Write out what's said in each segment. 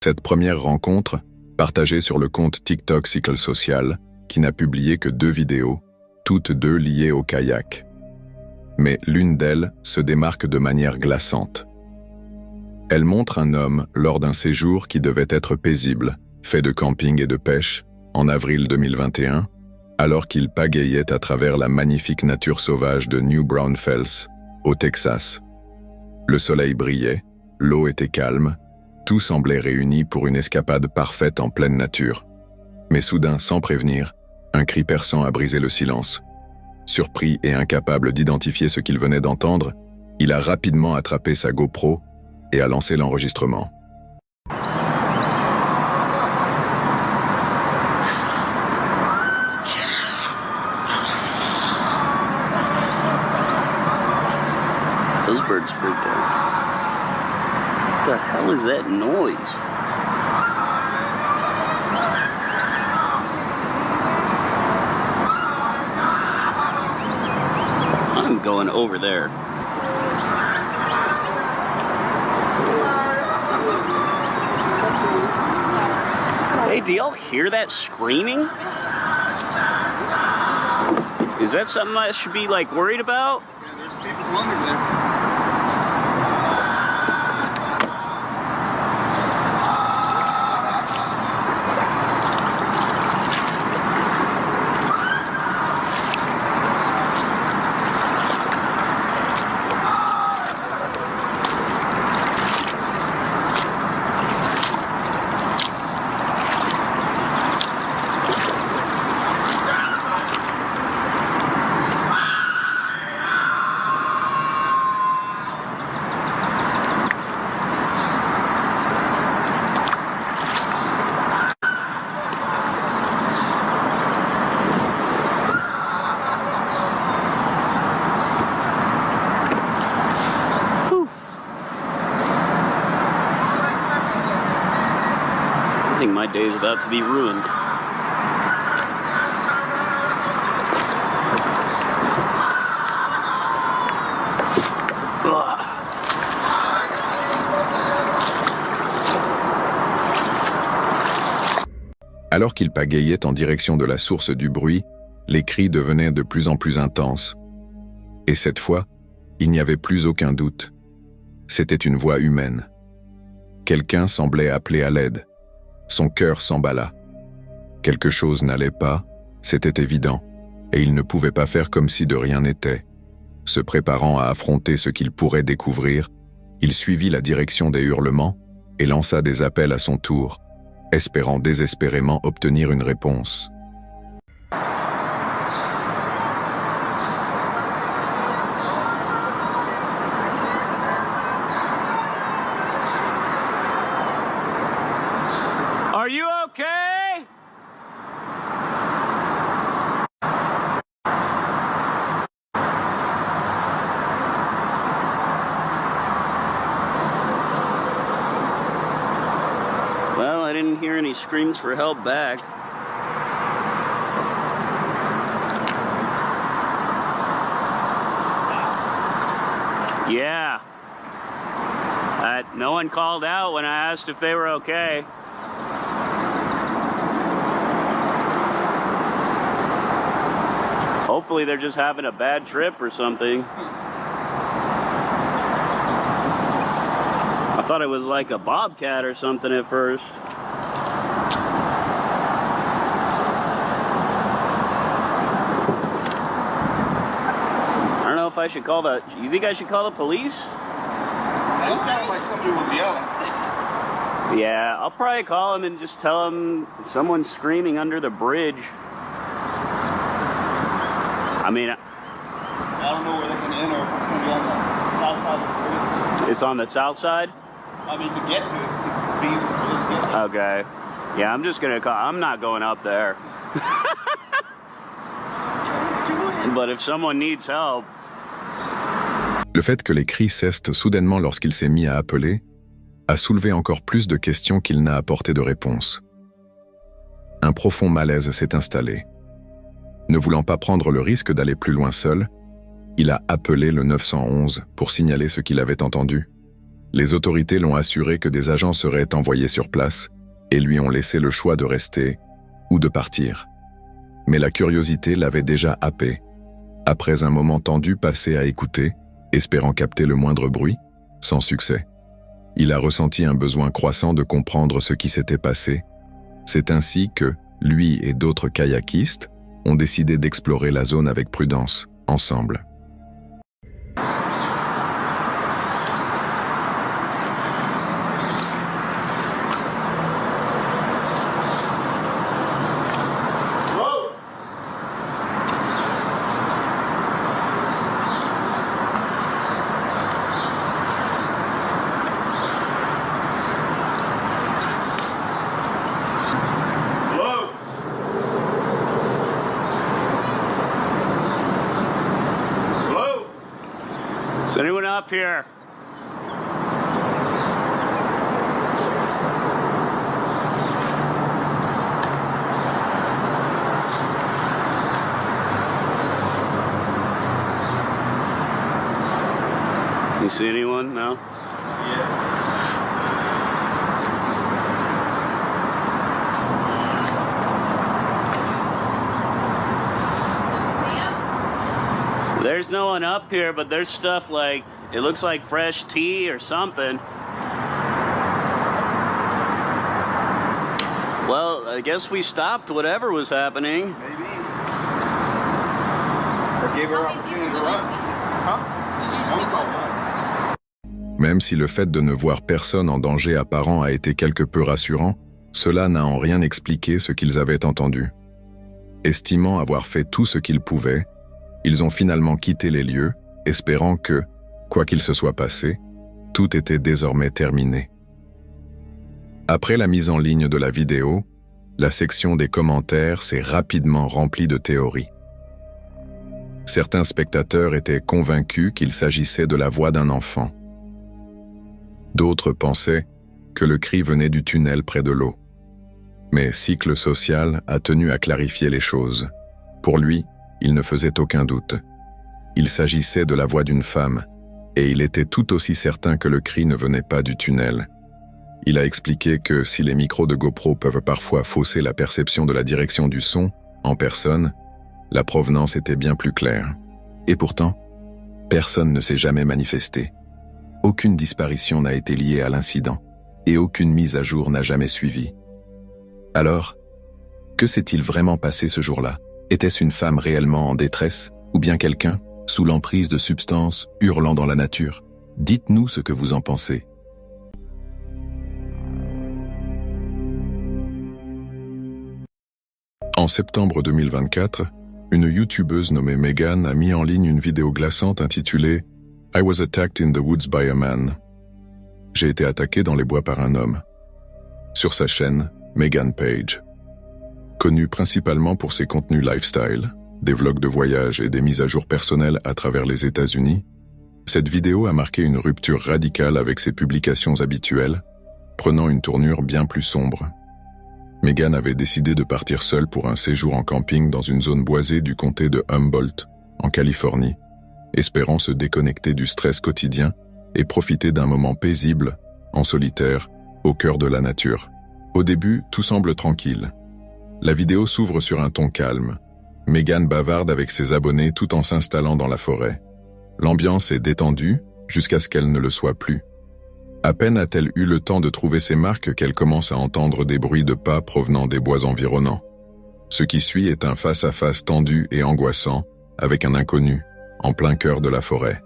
Cette première rencontre, partagée sur le compte TikTok Cycle Social, qui n'a publié que 2 vidéos, toutes 2 liées au kayak. Mais l'une d'elles se démarque de manière glaçante. Elle montre un homme lors d'un séjour qui devait être paisible, fait de camping et de pêche, en avril 2021, alors qu'il pagayait à travers la magnifique nature sauvage de New Braunfels, au Texas. Le soleil brillait, l'eau était calme, tout semblait réuni pour une escapade parfaite en pleine nature. Mais soudain, sans prévenir, un cri perçant a brisé le silence. Surpris et incapable d'identifier ce qu'il venait d'entendre, il a rapidement attrapé sa GoPro et a lancé l'enregistrement. Those birds freaked out. What the hell is that noise? I'm going over there. Hey, do y'all hear that screaming? Is that something I should be like worried about? Yeah, there's people under there. I think my day's about to be ruined. Alors qu'il pagayait en direction de la source du bruit, les cris devenaient de plus en plus intenses. Et cette fois, il n'y avait plus aucun doute. C'était une voix humaine. Quelqu'un semblait appeler à l'aide. Son cœur s'emballa. Quelque chose n'allait pas, c'était évident, et il ne pouvait pas faire comme si de rien n'était. Se préparant à affronter ce qu'il pourrait découvrir, il suivit la direction des hurlements et lança des appels à son tour, espérant désespérément obtenir une réponse. Are you okay? Well, I didn't hear any screams for help back. Yeah. No one called out when I asked if they were okay. Hopefully they're just having a bad trip or something. I thought it was like a bobcat or something at first. I don't know if I should call the... You think I should call the police? It sounded like somebody was yelling. Yeah, I'll probably call them and just tell them someone's screaming under the bridge. I mean, I don't know where they can enter. If it's going to be on the south side of the bridge. it's on the south side? I mean, to get to it, to be easy for them to get there. Okay. Yeah, I'm just gonna call. I'm not going up there. But if someone needs help. Le fait que les cris cessent soudainement lorsqu'il s'est mis à appeler a soulevé encore plus de questions qu'il n'a apporté de réponse. Un profond malaise s'est installé. Ne voulant pas prendre le risque d'aller plus loin seul, il a appelé le 911 pour signaler ce qu'il avait entendu. Les autorités l'ont assuré que des agents seraient envoyés sur place et lui ont laissé le choix de rester ou de partir. Mais la curiosité l'avait déjà happé. Après un moment tendu passé à écouter, espérant capter le moindre bruit, sans succès. Il a ressenti un besoin croissant de comprendre ce qui s'était passé. C'est ainsi que, lui et d'autres kayakistes, ont décidé d'explorer la zone avec prudence, ensemble. Is anyone up here? You see anyone? No? There's no one up here, but there's stuff like, it looks like fresh tea or something. Well, I guess we stopped whatever was happening. Maybe. Or gave her opportunity to run. Huh? I saw one. Même si le fait de ne voir personne en danger apparent a été quelque peu rassurant, cela n'a en rien expliqué ce qu'ils avaient entendu. Estimant avoir fait tout ce qu'ils pouvaient, ils ont finalement quitté les lieux, espérant que, quoi qu'il se soit passé, tout était désormais terminé. Après la mise en ligne de la vidéo, la section des commentaires s'est rapidement remplie de théories. Certains spectateurs étaient convaincus qu'il s'agissait de la voix d'un enfant. D'autres pensaient que le cri venait du tunnel près de l'eau. Mais Cycle Social a tenu à clarifier les choses. Pour lui, il ne faisait aucun doute. Il s'agissait de la voix d'une femme, et il était tout aussi certain que le cri ne venait pas du tunnel. Il a expliqué que si les micros de GoPro peuvent parfois fausser la perception de la direction du son, en personne, la provenance était bien plus claire. Et pourtant, personne ne s'est jamais manifesté. Aucune disparition n'a été liée à l'incident, et aucune mise à jour n'a jamais suivi. Alors, que s'est-il vraiment passé ce jour-là ? Était-ce une femme réellement en détresse, ou bien quelqu'un, sous l'emprise de substances, hurlant dans la nature? Dites-nous ce que vous en pensez. En septembre 2024, une youtubeuse nommée Megan a mis en ligne une vidéo glaçante intitulée « I was attacked in the woods by a man ». J'ai été attaqué dans les bois par un homme. Sur sa chaîne, Megan Page. Connue principalement pour ses contenus lifestyle, des vlogs de voyage et des mises à jour personnelles à travers les États-Unis, cette vidéo a marqué une rupture radicale avec ses publications habituelles, prenant une tournure bien plus sombre. Megan avait décidé de partir seule pour un séjour en camping dans une zone boisée du comté de Humboldt, en Californie, espérant se déconnecter du stress quotidien et profiter d'un moment paisible, en solitaire, au cœur de la nature. Au début, tout semble tranquille. La vidéo s'ouvre sur un ton calme. Megan bavarde avec ses abonnés tout en s'installant dans la forêt. L'ambiance est détendue jusqu'à ce qu'elle ne le soit plus. À peine a-t-elle eu le temps de trouver ses marques qu'elle commence à entendre des bruits de pas provenant des bois environnants. Ce qui suit est un face-à-face tendu et angoissant avec un inconnu, en plein cœur de la forêt.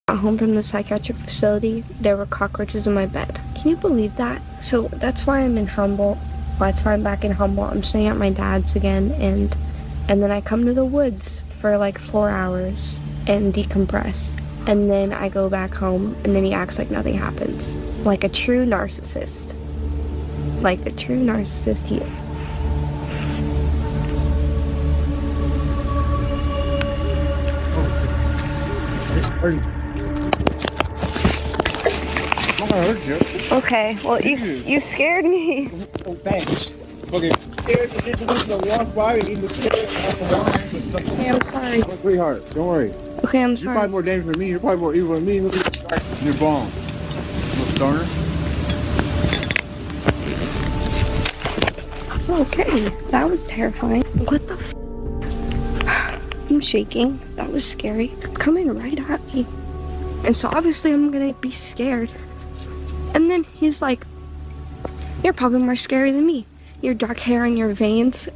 At home from the psychiatric facility, there were cockroaches in my bed. Can you believe that? So that's why I'm in Humboldt. Well, that's why I'm back in Humboldt. I'm staying at my dad's again, and then I come to the woods for like 4 hours and decompress. And then I go back home, and then he acts like nothing happens. Like a true narcissist. Like a true narcissist here. Okay, well, you scared me. Oh, thanks. Okay. Okay, I'm sorry. Sweetheart, don't worry. Okay, I'm You're sorry. probably more dangerous than me. You're probably more evil than me. Your bone. Little starter. Okay, that was terrifying. What the I'm shaking. That was scary. It's coming right at me. And so obviously I'm gonna be scared. And then he's like, you're probably more scary than me. Your dark hair and your veins.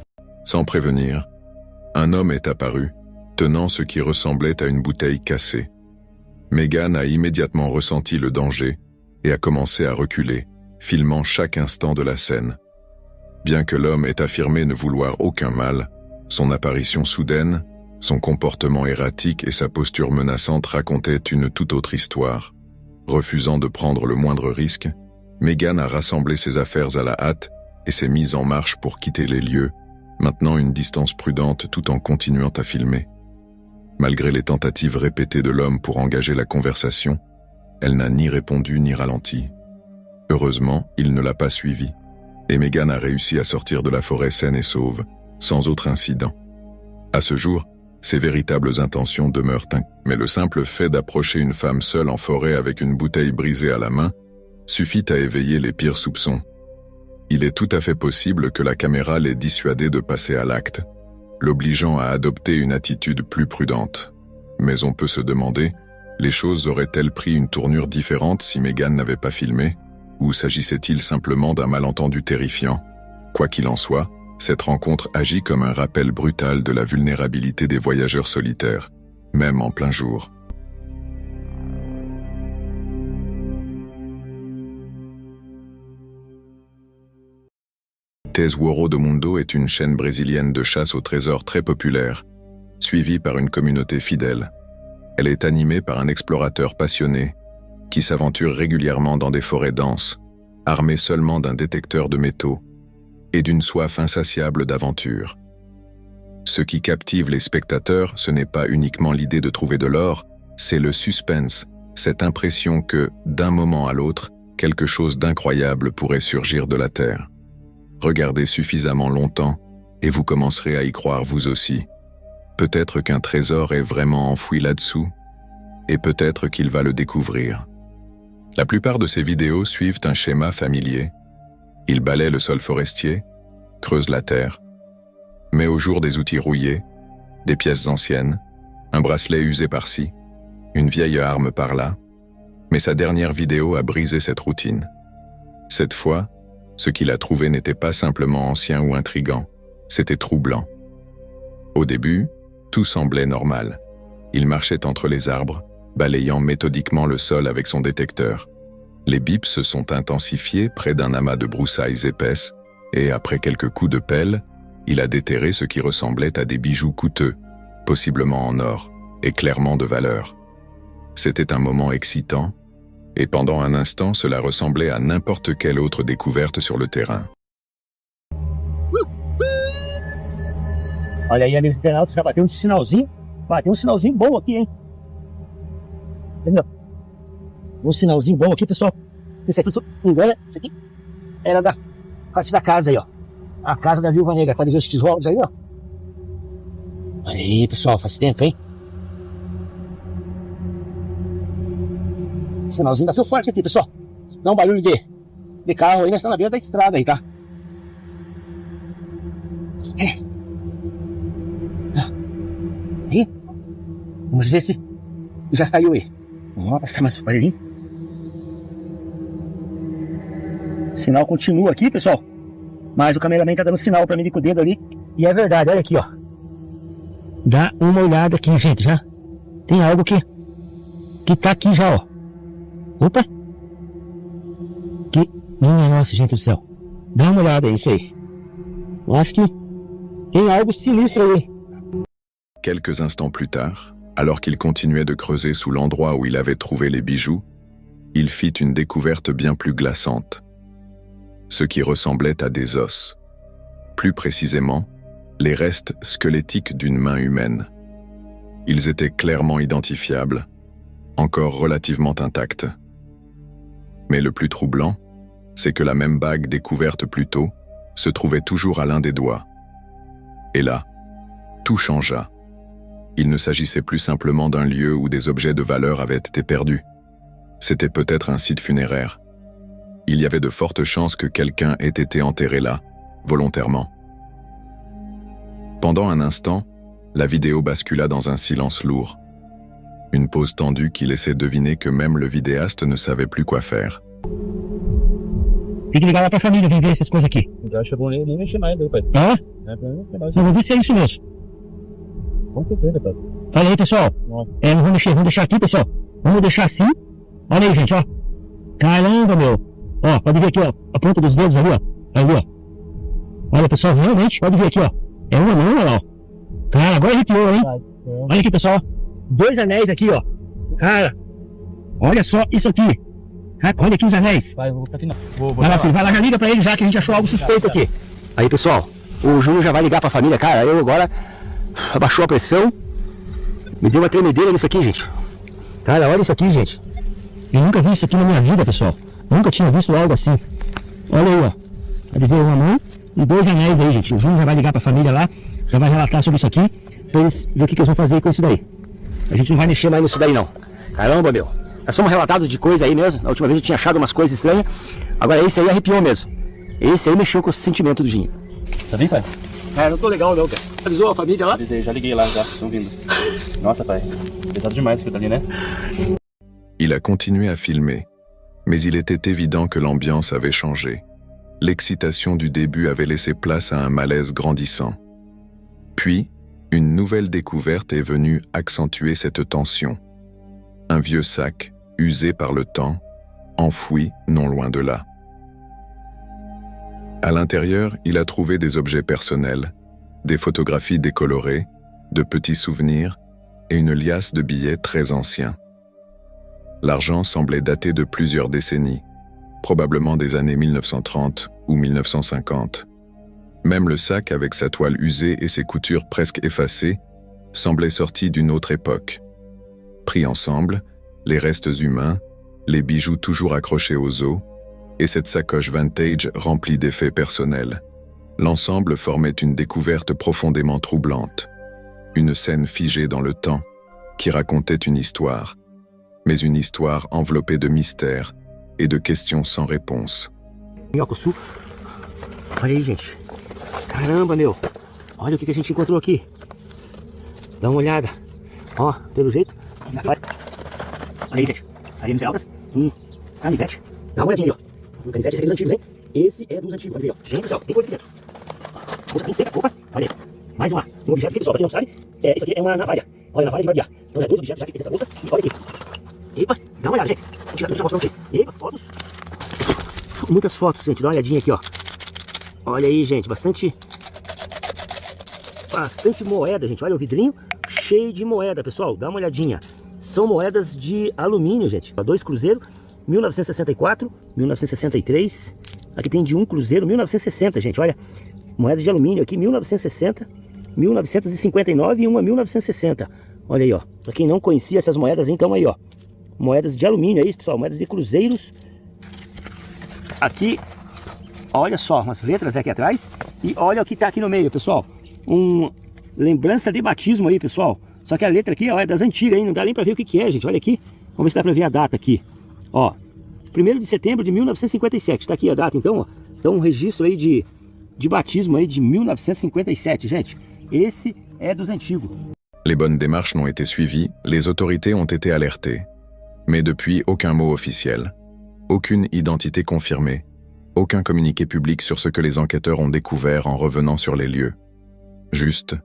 Sans prévenir, un homme est apparu, tenant ce qui ressemblait à une bouteille cassée. Megan a immédiatement ressenti le danger et a commencé à reculer, filmant chaque instant de la scène. Bien que l'homme ait affirmé ne vouloir aucun mal, son apparition soudaine, son comportement erratique et sa posture menaçante racontaient une toute autre histoire. Refusant de prendre le moindre risque, Megan a rassemblé ses affaires à la hâte et s'est mise en marche pour quitter les lieux, maintenant une distance prudente tout en continuant à filmer. Malgré les tentatives répétées de l'homme pour engager la conversation, elle n'a ni répondu ni ralenti. Heureusement, il ne l'a pas suivie, et Megan a réussi à sortir de la forêt saine et sauve, sans autre incident. À ce jour, ses véritables intentions demeurent mais le simple fait d'approcher une femme seule en forêt avec une bouteille brisée à la main suffit à éveiller les pires soupçons. Il est tout à fait possible que la caméra l'ait dissuadé de passer à l'acte, l'obligeant à adopter une attitude plus prudente. Mais on peut se demander, les choses auraient-elles pris une tournure différente si Megan n'avait pas filmé, ou s'agissait-il simplement d'un malentendu terrifiant? Quoi qu'il en soit, cette rencontre agit comme un rappel brutal de la vulnérabilité des voyageurs solitaires, même en plein jour. Tesouro do Mundo est une chaîne brésilienne de chasse au trésor très populaire, suivie par une communauté fidèle. Elle est animée par un explorateur passionné qui s'aventure régulièrement dans des forêts denses, armé seulement d'un détecteur de métaux et d'une soif insatiable d'aventure. Ce qui captive les spectateurs, ce n'est pas uniquement l'idée de trouver de l'or, c'est le suspense, cette impression que, d'un moment à l'autre, quelque chose d'incroyable pourrait surgir de la terre. Regardez suffisamment longtemps et vous commencerez à y croire vous aussi. Peut-être qu'un trésor est vraiment enfoui là-dessous, et peut-être qu'il va le découvrir. La plupart de ces vidéos suivent un schéma familier. Il balaie le sol forestier, creuse la terre, met au jour des outils rouillés, des pièces anciennes, un bracelet usé par-ci, une vieille arme par-là, mais sa dernière vidéo a brisé cette routine. Cette fois, ce qu'il a trouvé n'était pas simplement ancien ou intrigant, c'était troublant. Au début, tout semblait normal. Il marchait entre les arbres, balayant méthodiquement le sol avec son détecteur. Les bips se sont intensifiés près d'un amas de broussailles épaisses, et après quelques coups de pelle, il a déterré ce qui ressemblait à des bijoux coûteux, possiblement en or, et clairement de valeur. C'était un moment excitant, et pendant un instant cela ressemblait à n'importe quelle autre découverte sur le terrain. Olha aí, amigo internauta, já bateu um sinalzinho. Bateu um sinalzinho bom aqui, hein? Entendeu? Um sinalzinho bom aqui, pessoal. Esse aqui, se não me engano, esse aqui era da parte da casa aí, ó. A casa da Viúva Negra. Pode ver os tijolos aí, ó. Olha aí, pessoal, faz tempo, hein? Sinalzinho bateu forte aqui, pessoal. Dá um barulho de carro aí, nós estamos na beira da estrada aí, tá? Aí, vamos ver se já saiu aí. Vamos passar mais por ali. O sinal continua aqui, pessoal. Mas o cameraman tá dando sinal pra mim com o dedo ali. E é verdade, olha aqui, ó. Dá uma olhada aqui, gente, já. Tem algo que tá aqui já, ó. Opa! Minha nossa, gente do céu. Dá uma olhada aí, isso aí. Eu acho que tem algo sinistro aí. Quelques instants plus tard, alors qu'il continuait de creuser sous l'endroit où il avait trouvé les bijoux, il fit une découverte bien plus glaçante. Ce qui ressemblait à des os. Plus précisément, les restes squelettiques d'une main humaine. Ils étaient clairement identifiables, encore relativement intacts. Mais le plus troublant, c'est que la même bague découverte plus tôt se trouvait toujours à l'un des doigts. Et là, tout changea. Il ne s'agissait plus simplement d'un lieu où des objets de valeur avaient été perdus. C'était peut-être un site funéraire. Il y avait de fortes chances que quelqu'un ait été enterré là, volontairement. Pendant un instant, la vidéo bascula dans un silence lourd. Une pause tendue qui laissait deviner que même le vidéaste ne savait plus quoi faire. Tem que ligar lá pra família, vem ver essas coisas aqui. Já chegou nem mexer mais, né, pai? Hã? Mas Não vou ver se é isso mesmo. com certeza, pai. Fala aí, pessoal. Não vou mexer, vamos deixar aqui, pessoal. Vamos deixar assim. Olha aí, gente, ó. Caramba, meu. Ó, pode ver aqui, ó. A ponta dos dedos ali, ó. Ali, ó. Olha, pessoal, realmente, pode ver aqui, ó. É uma mão, olha lá, ó. Cara, agora arrepiou, hein? Olha aqui, pessoal. 2 anéis aqui, ó. Cara, olha só isso aqui. Cara, olha aqui os anéis. Vai, vou botar aqui não. Vai lá, filho, vai lá, já liga pra ele já que a gente achou algo suspeito aqui. Aí, pessoal, o Júnior já vai ligar pra família, cara. Eu agora abaixou a pressão. Me deu uma tremedeira nisso aqui, gente. Cara, olha isso aqui, gente. Eu nunca vi isso aqui na minha vida, pessoal. Nunca tinha visto algo assim. Olha aí, ó. Pode ver uma mão e 2 anéis aí, gente. O Júnior já vai ligar pra família lá, já vai relatar sobre isso aqui, pra eles verem o que eles vão fazer com isso daí. A gente não vai mexer mais nisso daí, não. Caramba, meu. Nós somos relatados de coisa aí mesmo. Na última vez eu tinha achado umas coisas estranhas. Agora esse aí arrepiou mesmo. Esse aí mexeu com o sentimento do Ginho. Tá bem, pai? Cara, não tô legal não, cara. Avisou a família lá? Avisei, já liguei lá, já. Estão vindo. Nossa, pai. Pesado demais aquilo ali, né? Il a continué à filmer, mais il était évident que l'ambiance avait changé. L'excitation du début avait laissé place à un malaise grandissant. Puis, une nouvelle découverte est venue accentuer cette tension. Un vieux sac, usé par le temps, enfoui non loin de là. À l'intérieur, il a trouvé des objets personnels, des photographies décolorées, de petits souvenirs et une liasse de billets très anciens. L'argent semblait dater de plusieurs décennies, probablement des années 1930 ou 1950. Même le sac avec sa toile usée et ses coutures presque effacées semblait sorti d'une autre époque. Pris ensemble, les restes humains, les bijoux toujours accrochés aux os, et cette sacoche vintage remplie d'effets personnels. L'ensemble formait une découverte profondément troublante. Une scène figée dans le temps, qui racontait une histoire, mais une histoire enveloppée de mystères et de questions sans réponse. Minhoca-Sul. Olha aí, gente. Caramba, meu. Olha o que a gente encontrou aqui. Dá uma olhada. Ó, pelo jeito. Olha aí, gente. Areias altas. Canivete. Dá uma olhadinha, ó. Um canivete, esse aqui é dos antigos, hein? Esse é dos antigos. Olha aí, ó. Gente, pessoal, tem coisa aqui dentro. Coisa bem seca. Opa, olha aí. Mais um objeto aqui, pessoal. Pra quem não sabe, isso aqui é uma navalha. Olha, navalha de barbear. Então, 2 objetos já aqui dentro da bolsa. E olha aqui. Epa, dá uma olhada, gente. Vou tirar tudo e já mostro pra vocês. Epa, fotos. Muitas fotos, gente. Dá uma olhadinha aqui, ó. Olha aí, gente. Bastante moeda, gente. Olha o vidrinho cheio de moeda, pessoal. Dá uma olhadinha. São moedas de alumínio, gente. 2 cruzeiros, 1964, 1963. Aqui tem de 1 cruzeiro, 1960, gente. Olha, moedas de alumínio aqui, 1960, 1959 e uma 1960. Olha aí, ó. Pra quem não conhecia essas moedas, então aí, ó. Moedas de alumínio, é isso, pessoal. Moedas de cruzeiros. Aqui, olha só, umas letras aqui atrás. E olha o que tá aqui no meio, pessoal. Lembrança de batismo aí, pessoal. Só que a letra aqui, ó, é das antigas, hein? Não dá nem pra ver o que é, gente. Olha aqui. Vamos ver se dá pra ver a data aqui. Ó, 1º de setembro de 1957. Tá aqui a data, então, ó. Então, um registro aí de batismo aí de 1957, gente. Esse é dos antigos. Les bonnes démarches n'ont été suivies, les autorités ont été alertées. Mais depuis, aucun mot officiel. Aucune identité confirmée. Aucun communiqué public sur ce que les enquêteurs ont découvert en revenant sur les lieux. Juste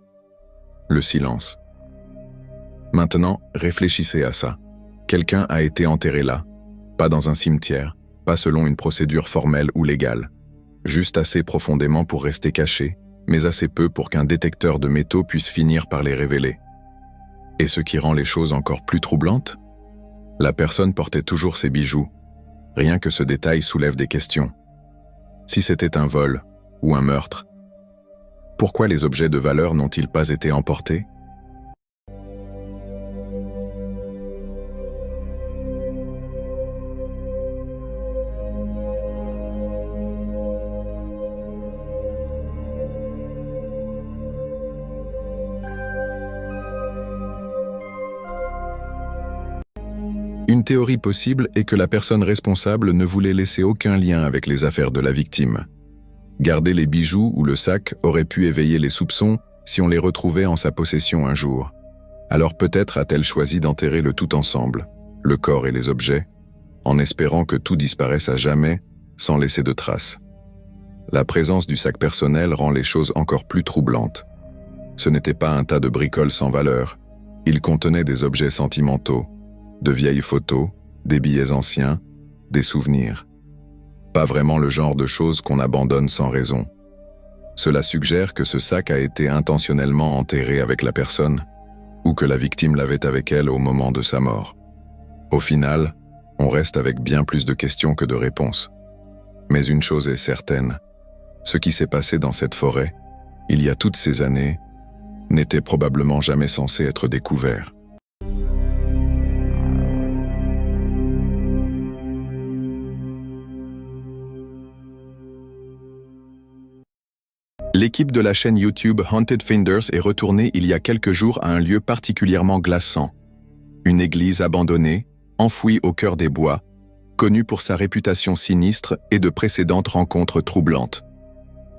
le silence. Maintenant, réfléchissez à ça. Quelqu'un a été enterré là. Pas dans un cimetière, pas selon une procédure formelle ou légale. Juste assez profondément pour rester caché, mais assez peu pour qu'un détecteur de métaux puisse finir par les révéler. Et ce qui rend les choses encore plus troublantes? La personne portait toujours ses bijoux. Rien que ce détail soulève des questions. Si c'était un vol ou un meurtre, pourquoi les objets de valeur n'ont-ils pas été emportés? Une Une théorie possible est que la personne responsable ne voulait laisser aucun lien avec les affaires de la victime. Garder les bijoux ou le sac aurait pu éveiller les soupçons si on les retrouvait en sa possession un jour. Alors peut-être a-t-elle choisi d'enterrer le tout ensemble, le corps et les objets, en espérant que tout disparaisse à jamais, sans laisser de traces. La présence du sac personnel rend les choses encore plus troublantes. Ce n'était pas un tas de bricoles sans valeur. Il contenait des objets sentimentaux, de vieilles photos, des billets anciens, des souvenirs. Pas vraiment le genre de choses qu'on abandonne sans raison. Cela suggère que ce sac a été intentionnellement enterré avec la personne, ou que la victime l'avait avec elle au moment de sa mort. Au final, on reste avec bien plus de questions que de réponses. Mais une chose est certaine, ce qui s'est passé dans cette forêt, il y a toutes ces années, n'était probablement jamais censé être découvert. L'équipe de la chaîne YouTube Haunted Finders est retournée il y a quelques jours à un lieu particulièrement glaçant. Une église abandonnée, enfouie au cœur des bois, connue pour sa réputation sinistre et de précédentes rencontres troublantes.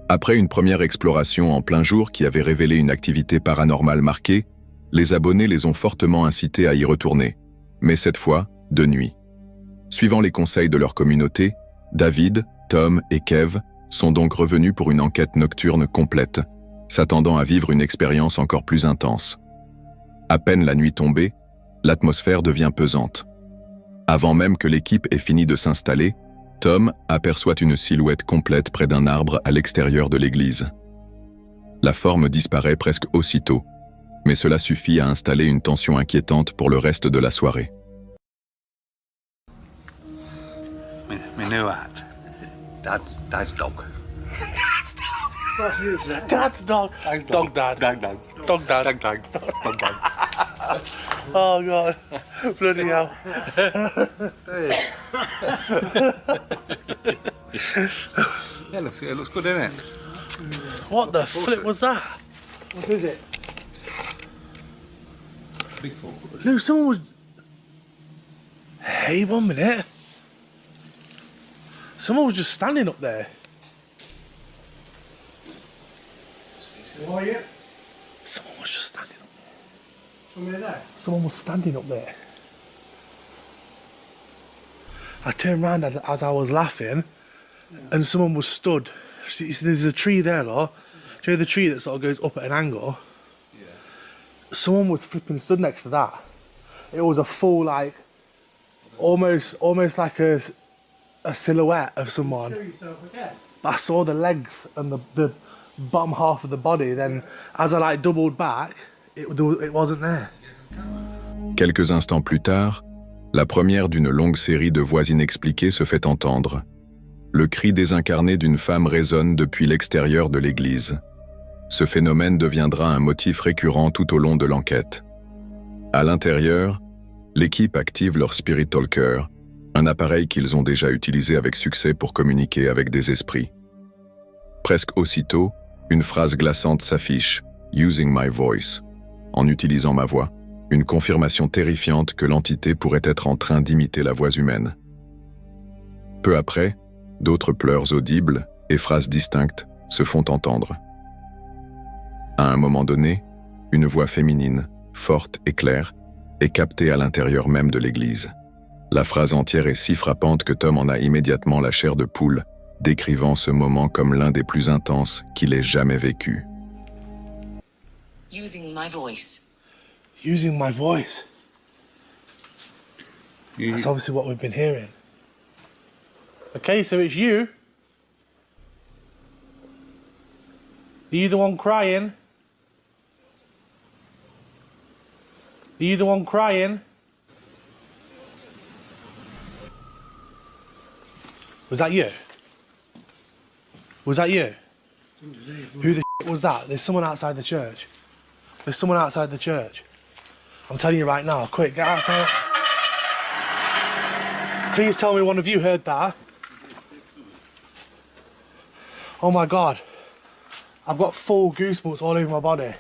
Après une première exploration en plein jour qui avait révélé une activité paranormale marquée, les abonnés les ont fortement incités à y retourner, mais cette fois, de nuit. Suivant les conseils de leur communauté, David, Tom et Kev sont donc revenus pour une enquête nocturne complète, s'attendant à vivre une expérience encore plus intense. À peine la nuit tombée, l'atmosphère devient pesante. Avant même que l'équipe ait fini de s'installer, Tom aperçoit une silhouette complète près d'un arbre à l'extérieur de l'église. La forme disparaît presque aussitôt, mais cela suffit à installer une tension inquiétante pour le reste de la soirée. My new hat. Dad's dog. Dad's dog. Dog dad. Dog dog. Dog dad. Dog dog. Dog dog. Oh god. Bloody hell. Yeah, it looks good, isn't it? What the flip was that? What is it? Bigfoot. No, someone was. Hey, 1 minute. Someone was just standing up there. Oh yeah. Someone was just standing up there. Somebody there. Someone was standing up there. I turned around as I was laughing, and someone was stood. See, there's a tree there, look. Do you know the tree that sort of goes up at an angle? Yeah. Someone was flipping stood next to that. It was a full, like, almost like a silhouette of someone. Show yourself again. But I saw the legs and the bottom half of the body. Then, as I like doubled back, it wasn't there. Quelques instants plus tard, la première d'une longue série de voix inexpliquées se fait entendre. Le cri désincarné d'une femme résonne depuis l'extérieur de l'église. Ce phénomène deviendra un motif récurrent tout au long de l'enquête. À l'intérieur, l'équipe active leur Spirit Talker, un appareil qu'ils ont déjà utilisé avec succès pour communiquer avec des esprits. Presque aussitôt, une phrase glaçante s'affiche, « Using my voice », en utilisant ma voix, une confirmation terrifiante que l'entité pourrait être en train d'imiter la voix humaine. Peu après, d'autres pleurs audibles et phrases distinctes se font entendre. À un moment donné, une voix féminine, forte et claire, est captée à l'intérieur même de l'église. La phrase entière est si frappante que Tom en a immédiatement la chair de poule, décrivant ce moment comme l'un des plus intenses qu'il ait jamais vécu. Using my voice. Using my voice. That's obviously what we've been hearing. Okay, so it's you. Are you the one crying? Are you the one crying? Was that you? Was that you? Who the was that? There's someone outside the church. There's someone outside the church. I'm telling you right now, quick, get outside. Please tell me one of you heard that. Oh my God. I've got full goosebumps all over my body.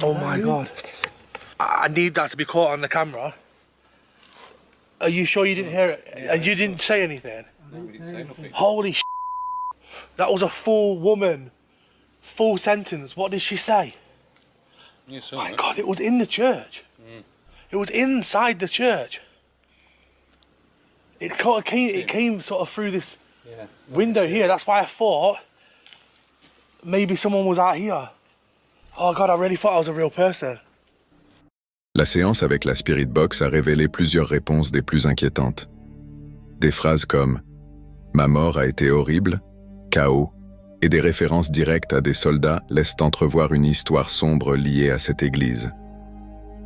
Oh my God. I I need that to be caught on the camera. Are you sure you didn't hear it? And you didn't say anything? Holy sh**. That was a full woman. Full sentence. What did she say? Yeah, so My God, it was in the church. It was inside the church. It sort of came sort of through this window here. That's why I thought maybe someone was out here. Oh God, I really thought I was a real person. La séance avec la Spirit Box a révélé plusieurs réponses des plus inquiétantes. Des phrases comme « Ma mort a été horrible »,« chaos » et des références directes à des soldats laissent entrevoir une histoire sombre liée à cette église.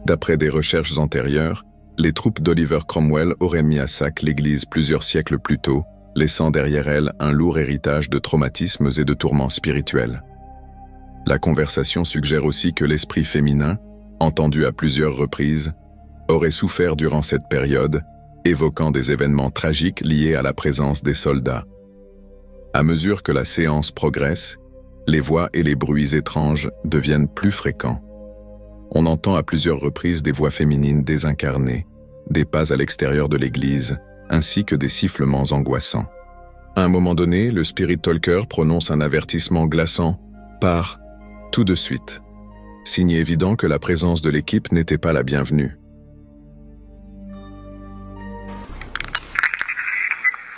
D'après des recherches antérieures, les troupes d'Oliver Cromwell auraient mis à sac l'église plusieurs siècles plus tôt, laissant derrière elle un lourd héritage de traumatismes et de tourments spirituels. La conversation suggère aussi que l'esprit féminin, entendu à plusieurs reprises, aurait souffert durant cette période, évoquant des événements tragiques liés à la présence des soldats. À mesure que la séance progresse, les voix et les bruits étranges deviennent plus fréquents. On entend à plusieurs reprises des voix féminines désincarnées, des pas à l'extérieur de l'église, ainsi que des sifflements angoissants. À un moment donné, le Spirit Talker prononce un avertissement glaçant « Pars, tout de suite », signe évident que la présence de l'équipe n'était pas la bienvenue.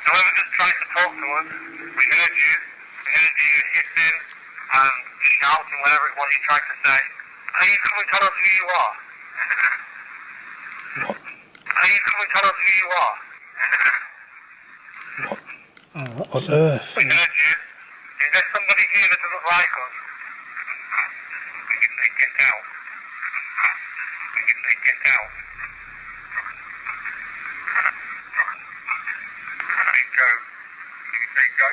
Whoever just tried to talk to us, we heard you hissing and shouting whatever it was you tried to say. Please come and tell us who you are. Please come and tell us who you are. What on earth? We heard you. Is there somebody here that doesn't like us? We can say get out. We can say get out. Say go. We can say go.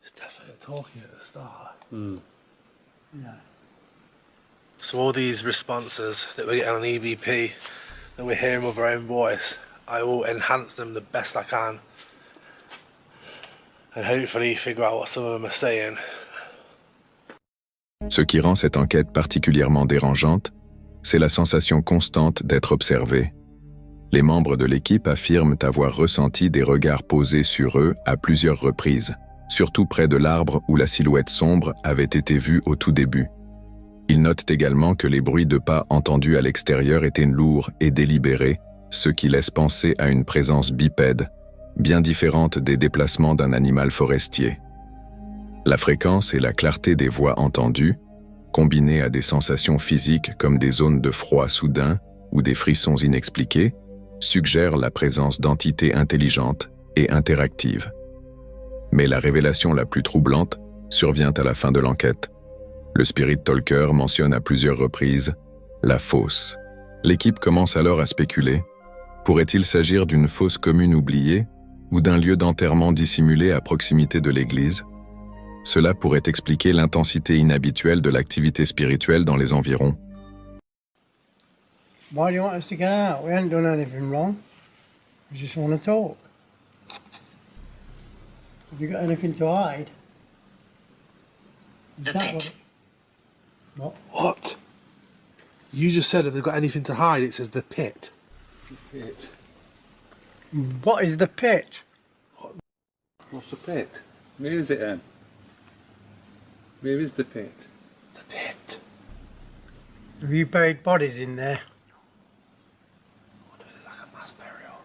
It's definitely talking at the start. So all these responses that we're getting on EVP, that we're hearing with our own voice, I will enhance them the best I can and hopefully figure out what some of them are saying. Ce qui rend cette enquête particulièrement dérangeante, c'est la sensation constante d'être observé. Les membres de l'équipe affirment avoir ressenti des regards posés sur eux à plusieurs reprises, surtout près de l'arbre où la silhouette sombre avait été vue au tout début. Ils notent également que les bruits de pas entendus à l'extérieur étaient lourds et délibérés, ce qui laisse penser à une présence bipède, bien différente des déplacements d'un animal forestier. La fréquence et la clarté des voix entendues, combinées à des sensations physiques comme des zones de froid soudain ou des frissons inexpliqués, suggèrent la présence d'entités intelligentes et interactives. Mais la révélation la plus troublante survient à la fin de l'enquête. Le Spirit Talker mentionne à plusieurs reprises la fosse. L'équipe commence alors à spéculer. Pourrait-il s'agir d'une fosse commune oubliée ou d'un lieu d'enterrement dissimulé à proximité de l'église? Cela pourrait expliquer l'intensité inhabituelle de l'activité spirituelle dans les environs. Why do you want us to get out? We haven't done anything wrong. We just want to talk. Have you got anything to hide? Is that what? What? You just said if they've got anything to hide, it says the pit. Pit. What is the pit? What's the pit? Where is it then? Where is the pit? The pit. Have you buried bodies in there? What if it's like a mass burial?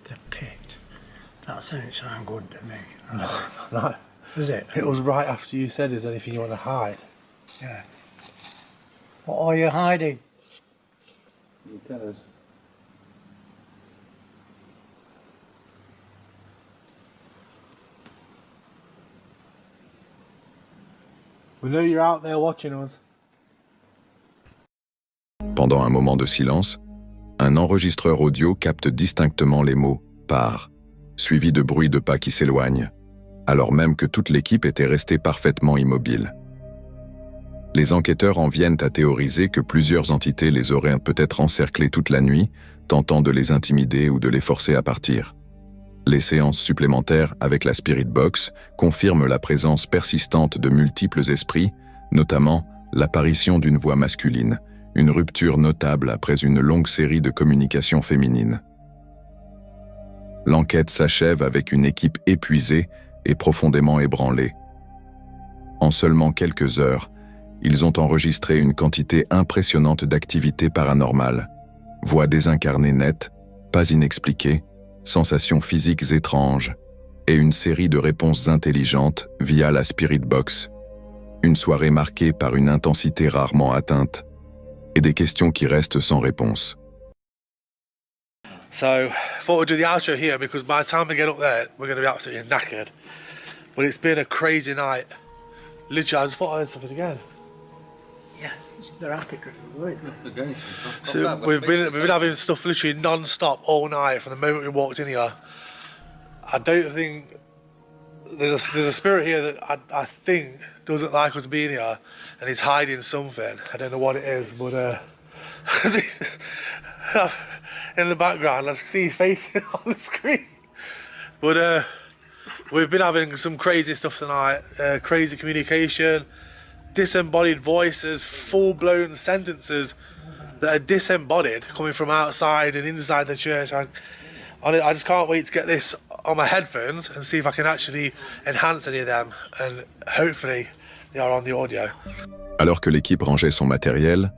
The pit. That doesn't sound good to me. No. Is it? It was right after you said, is there anything you want to hide? Yeah. What are you hiding? You tell us. We know you're out there watching us. Pendant un moment de silence, un enregistreur audio capte distinctement les mots « part », suivi de bruits de pas qui s'éloignent, alors même que toute l'équipe était restée parfaitement immobile. Les enquêteurs en viennent à théoriser que plusieurs entités les auraient peut-être encerclés toute la nuit, tentant de les intimider ou de les forcer à partir. Les séances supplémentaires avec la Spirit Box confirment la présence persistante de multiples esprits, notamment l'apparition d'une voix masculine, une rupture notable après une longue série de communications féminines. L'enquête s'achève avec une équipe épuisée et profondément ébranlée. En seulement quelques heures, ils ont enregistré une quantité impressionnante d'activités paranormales, voix désincarnées nettes, pas inexpliquées, sensations physiques étranges, et une série de réponses intelligentes via la Spirit Box. Une soirée marquée par une intensité rarement atteinte, et des questions qui restent sans réponse. So, I thought we'd do the outro here because by the time we get up there, we're going to be absolutely knackered. But it's been a crazy night. Literally, I just thought I heard something again. Yeah, they're happy driven, right? So we've been having stuff literally non-stop all night from the moment we walked in here. I don't think there's a spirit here that I think doesn't like us being here, and is hiding something. I don't know what it is, but in the background I see your face on the screen. But we've been having some crazy stuff tonight. Crazy communication, disembodied voices, full-blown sentences that are disembodied coming from outside and inside the church. I just can't wait to get this on my headphones and see if I can actually enhance any of them, and hopefully they are on the audio. Alors que l'équipe rangeait son matériel,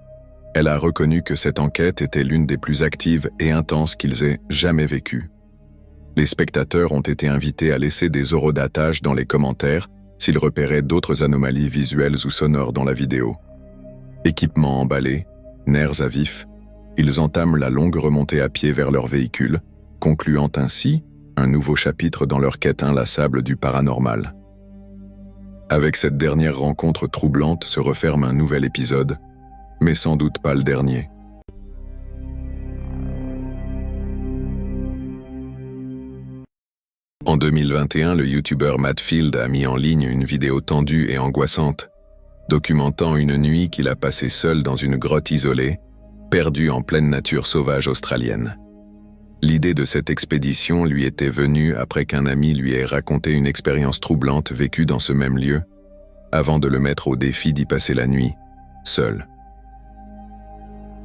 elle a reconnu que cette enquête était l'une des plus actives et intenses qu'ils aient jamais vécues. Les spectateurs ont été invités à laisser des horodatages dans les commentaires s'ils repéraient d'autres anomalies visuelles ou sonores dans la vidéo. Équipement emballé, nerfs à vif, ils entament la longue remontée à pied vers leur véhicule, concluant ainsi un nouveau chapitre dans leur quête inlassable du paranormal. Avec cette dernière rencontre troublante se referme un nouvel épisode, mais sans doute pas le dernier. En 2021, le youtubeur Matt Field a mis en ligne une vidéo tendue et angoissante, documentant une nuit qu'il a passée seul dans une grotte isolée, perdue en pleine nature sauvage australienne. L'idée de cette expédition lui était venue après qu'un ami lui ait raconté une expérience troublante vécue dans ce même lieu, avant de le mettre au défi d'y passer la nuit, seul.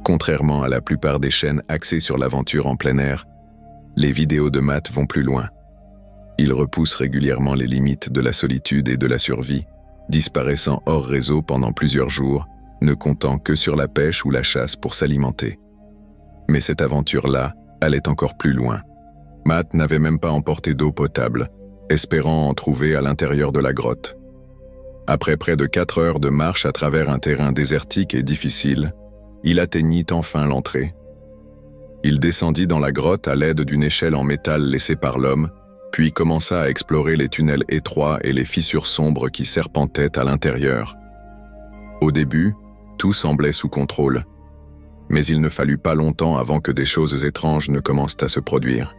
Contrairement à la plupart des chaînes axées sur l'aventure en plein air, les vidéos de Matt vont plus loin. Il repousse régulièrement les limites de la solitude et de la survie, disparaissant hors réseau pendant plusieurs jours, ne comptant que sur la pêche ou la chasse pour s'alimenter. Mais cette aventure-là allait encore plus loin. Matt n'avait même pas emporté d'eau potable, espérant en trouver à l'intérieur de la grotte. Après près de 4 heures de marche à travers un terrain désertique et difficile, il atteignit enfin l'entrée. Il descendit dans la grotte à l'aide d'une échelle en métal laissée par l'homme, puis commença à explorer les tunnels étroits et les fissures sombres qui serpentaient à l'intérieur. Au début, tout semblait sous contrôle, mais il ne fallut pas longtemps avant que des choses étranges ne commencent à se produire.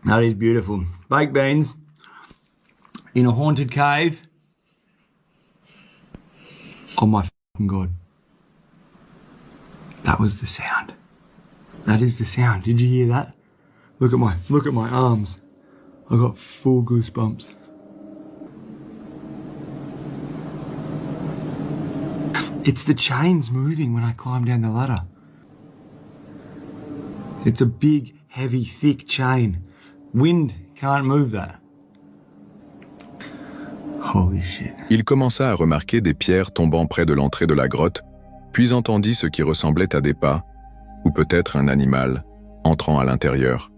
That is beautiful. Baked beans in a haunted cave. Oh my fucking God. That was the sound. That is the sound. Did you hear that? Look at my arms. I got full goosebumps. It's the chains moving when I climb down the ladder. It's a big, heavy, thick chain. Wind can't move that. Holy shit. Il commença à remarquer des pierres tombant près de l'entrée de la grotte, puis entendit ce qui ressemblait à des pas, ou peut-être un animal, entrant à l'intérieur.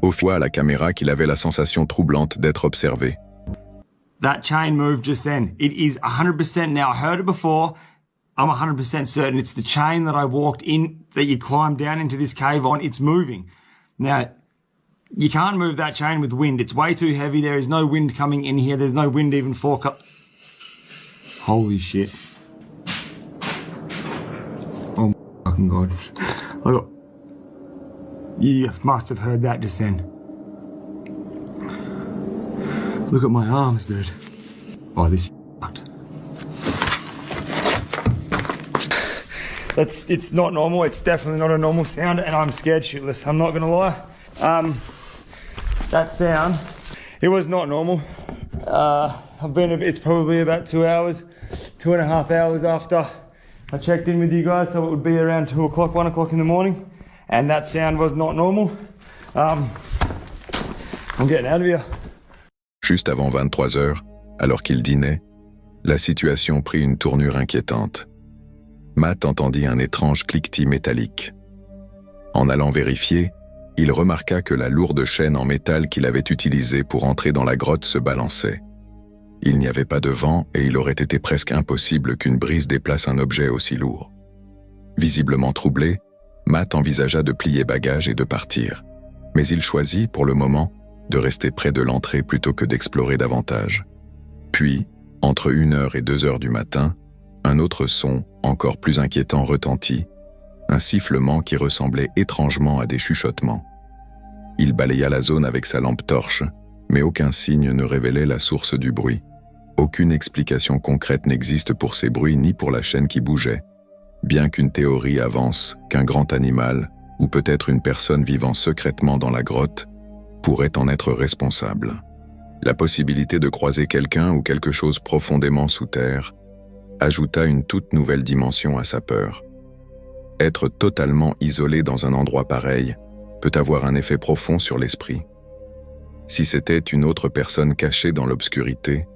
Au fois à la caméra qu'il avait la sensation troublante d'être observé. That chain moved just then. It is 100% now. I heard it before. I'm 100% certain it's the chain that I walked in, that you climbed down into this cave on. It's moving. Now, you can't move that chain with wind. It's way too heavy. There is no wind coming in here. There's no wind even for... Holy shit. Oh my fucking God. Look. You must have heard that just then. Look at my arms, dude. Oh, this is fucked. It's not normal. It's definitely not a normal sound, and I'm scared shitless. I'm not gonna lie. That sound, it was not normal. It's probably about 2 hours, 2.5 hours after I checked in with you guys, so it would be around 2 o'clock, 1 o'clock in the morning, and that sound was not normal. I'm getting out of here. Juste avant 23 heures, alors qu'il dînait, la situation prit une tournure inquiétante. Matt entendit un étrange cliquetis métallique. En allant vérifier, il remarqua que la lourde chaîne en métal qu'il avait utilisée pour entrer dans la grotte se balançait. Il n'y avait pas de vent et il aurait été presque impossible qu'une brise déplace un objet aussi lourd. Visiblement troublé, Matt envisagea de plier bagages et de partir. Mais il choisit, pour le moment, de rester près de l'entrée plutôt que d'explorer davantage. Puis, entre 1h et 2h du matin, un autre son, encore plus inquiétant, retentit, un sifflement qui ressemblait étrangement à des chuchotements. Il balaya la zone avec sa lampe torche, mais aucun signe ne révélait la source du bruit. Aucune explication concrète n'existe pour ces bruits ni pour la chaîne qui bougeait, bien qu'une théorie avance qu'un grand animal, ou peut-être une personne vivant secrètement dans la grotte, pourrait en être responsable. La possibilité de croiser quelqu'un ou quelque chose profondément sous terre ajouta une toute nouvelle dimension à sa peur. Être totalement isolé dans un endroit pareil peut avoir un effet profond sur l'esprit. Si c'était une autre personne cachée dans l'obscurité,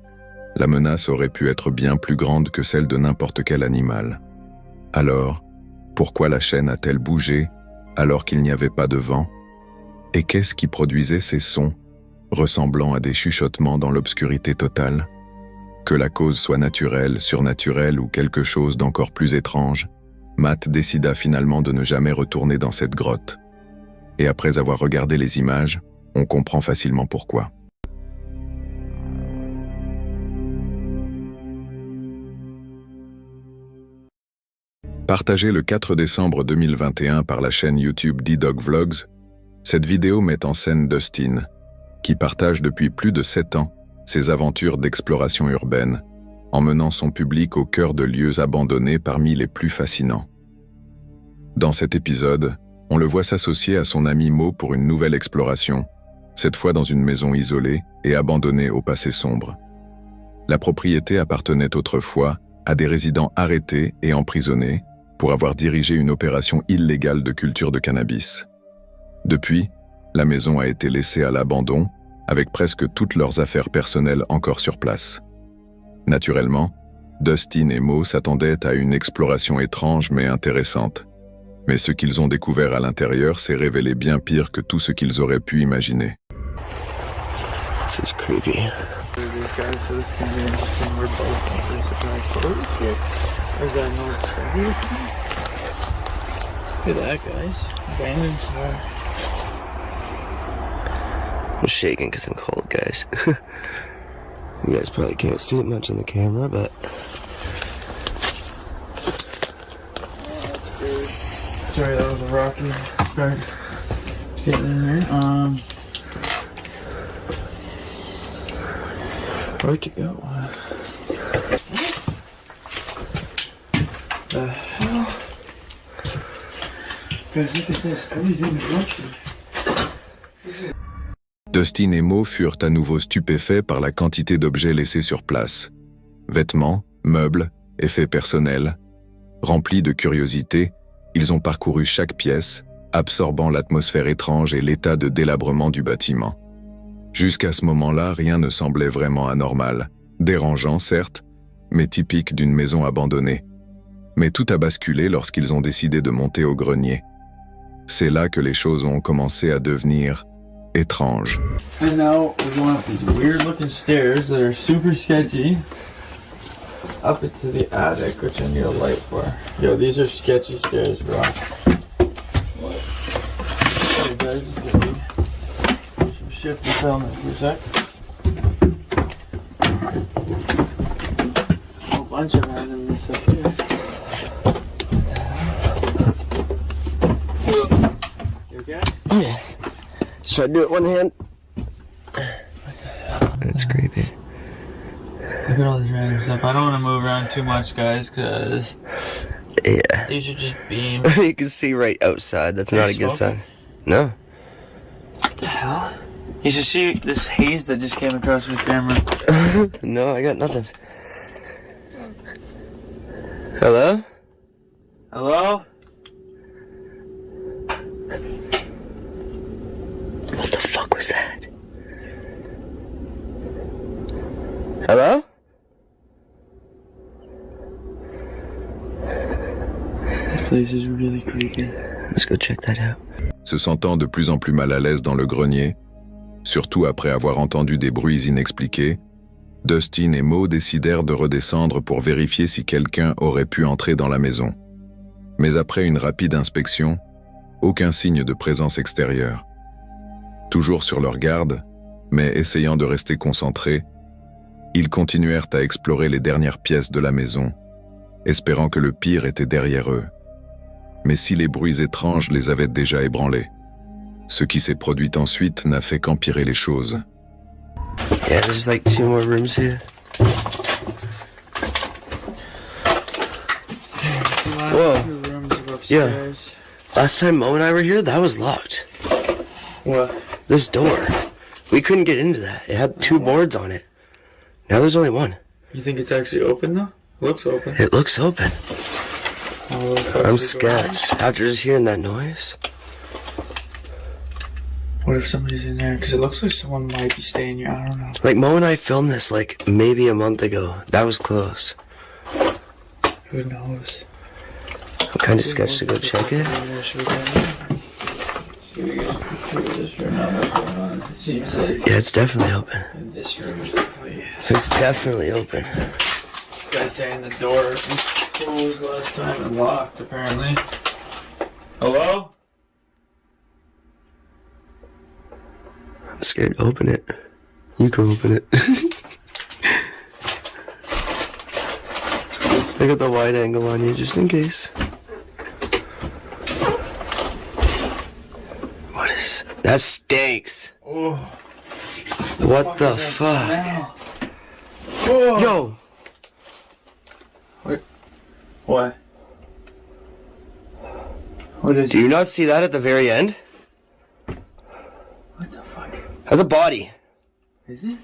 la menace aurait pu être bien plus grande que celle de n'importe quel animal. Alors, pourquoi la chaîne a-t-elle bougé alors qu'il n'y avait pas de vent? Et qu'est-ce qui produisait ces sons, ressemblant à des chuchotements dans l'obscurité totale? Que la cause soit naturelle, surnaturelle ou quelque chose d'encore plus étrange, Matt décida finalement de ne jamais retourner dans cette grotte. Et après avoir regardé les images, on comprend facilement pourquoi. Partagée le 4 décembre 2021 par la chaîne YouTube D-Dog Vlogs, cette vidéo met en scène Dustin, qui partage depuis plus de 7 ans ses aventures d'exploration urbaine, emmenant son public au cœur de lieux abandonnés parmi les plus fascinants. Dans cet épisode, on le voit s'associer à son ami Mo pour une nouvelle exploration, cette fois dans une maison isolée et abandonnée au passé sombre. La propriété appartenait autrefois à des résidents arrêtés et emprisonnés pour avoir dirigé une opération illégale de culture de cannabis. Depuis, la maison a été laissée à l'abandon, avec presque toutes leurs affaires personnelles encore sur place. Naturellement, Dustin et Mo s'attendaient à une exploration étrange mais intéressante. Mais ce qu'ils ont découvert à l'intérieur s'est révélé bien pire que tout ce qu'ils auraient pu imaginer. This is creepy. Look at that, guys. Random star. I'm shaking because I'm cold, guys. You guys probably can't see it much on the camera, but... Sorry, that was a rocky start getting in there. Where'd it go? The hell? Guys, look at this. Everything is ruptured. Dustin et Mo furent à nouveau stupéfaits par la quantité d'objets laissés sur place. Vêtements, meubles, effets personnels. Remplis de curiosité, ils ont parcouru chaque pièce, absorbant l'atmosphère étrange et l'état de délabrement du bâtiment. Jusqu'à ce moment-là, rien ne semblait vraiment anormal, dérangeant certes, mais typique d'une maison abandonnée. Mais tout a basculé lorsqu'ils ont décidé de monter au grenier. C'est là que les choses ont commencé à devenir étranges. And now we're going up these weird looking stairs that are super sketchy. Up into the attic, which I need a light for. Yo, these are sketchy stairs, bro. Hey guys, this is gonna be... Shift the film for a sec. A whole bunch of randomness up here. You okay? Yeah. Should I do it one hand? That's creepy. Look at all this random stuff. I don't want to move around too much, guys, because Yeah. These are just beams. You can see right outside. That's not a good sign. No. What the hell? You should see this haze that just came across my camera. No, I got nothing. Hello? Hello? What the fuck was that? Hello? This place is really creepy. Let's go check that out. Se sentant de plus en plus mal à l'aise dans le grenier, surtout après avoir entendu des bruits inexpliqués, Dustin et Mo décidèrent de redescendre pour vérifier si quelqu'un aurait pu entrer dans la maison. Mais après une rapide inspection, aucun signe de présence extérieure. Toujours sur leur garde, mais essayant de rester concentrés, ils continuèrent à explorer les dernières pièces de la maison, espérant que le pire était derrière eux. Mais si les bruits étranges les avaient déjà ébranlés, ce qui s'est produit ensuite n'a fait qu'empirer les choses. Yeah, there's like 2 more rooms here. Whoa. Yeah. Last time Mo and I were here, that was locked. What? This door. We couldn't get into that. It had 2 boards on it. Now there's only 1. You think it's actually open though? Looks open. It looks open. Oh, I'm sketched. After just hearing that noise. What if somebody's in there? Because it looks like someone might be staying here. I don't know. Like, Mo and I filmed this, like, maybe a month ago. That was close. Who knows? I'm kind of sketched to go check it. Yeah, it's definitely open. This room is definitely... It's definitely open. This guy's saying the door was closed last time and locked, apparently. Hello? I'm scared to open it. You can open it. I got the wide angle on you just in case. What is... That stinks. Oh. What the fuck? Oh. Yo! What? What is Do you not see that at the very end? What the fuck? That's a body. Is it?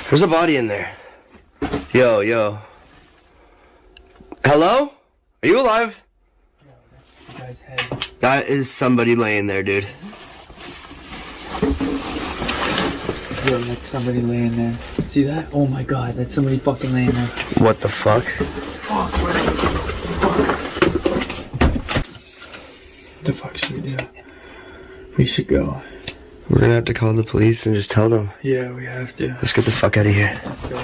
There's a body in there. Yo, yo. Hello? Are you alive? Yo, that's the guy's head. That is somebody laying there, dude. Yo, that's somebody laying there. See that? Oh my god, that's somebody fucking laying there. What the fuck? What the fuck should we do? We should go. We're gonna have to call the police and just tell them. Yeah, we have to. Let's get the fuck out of here. Let's go.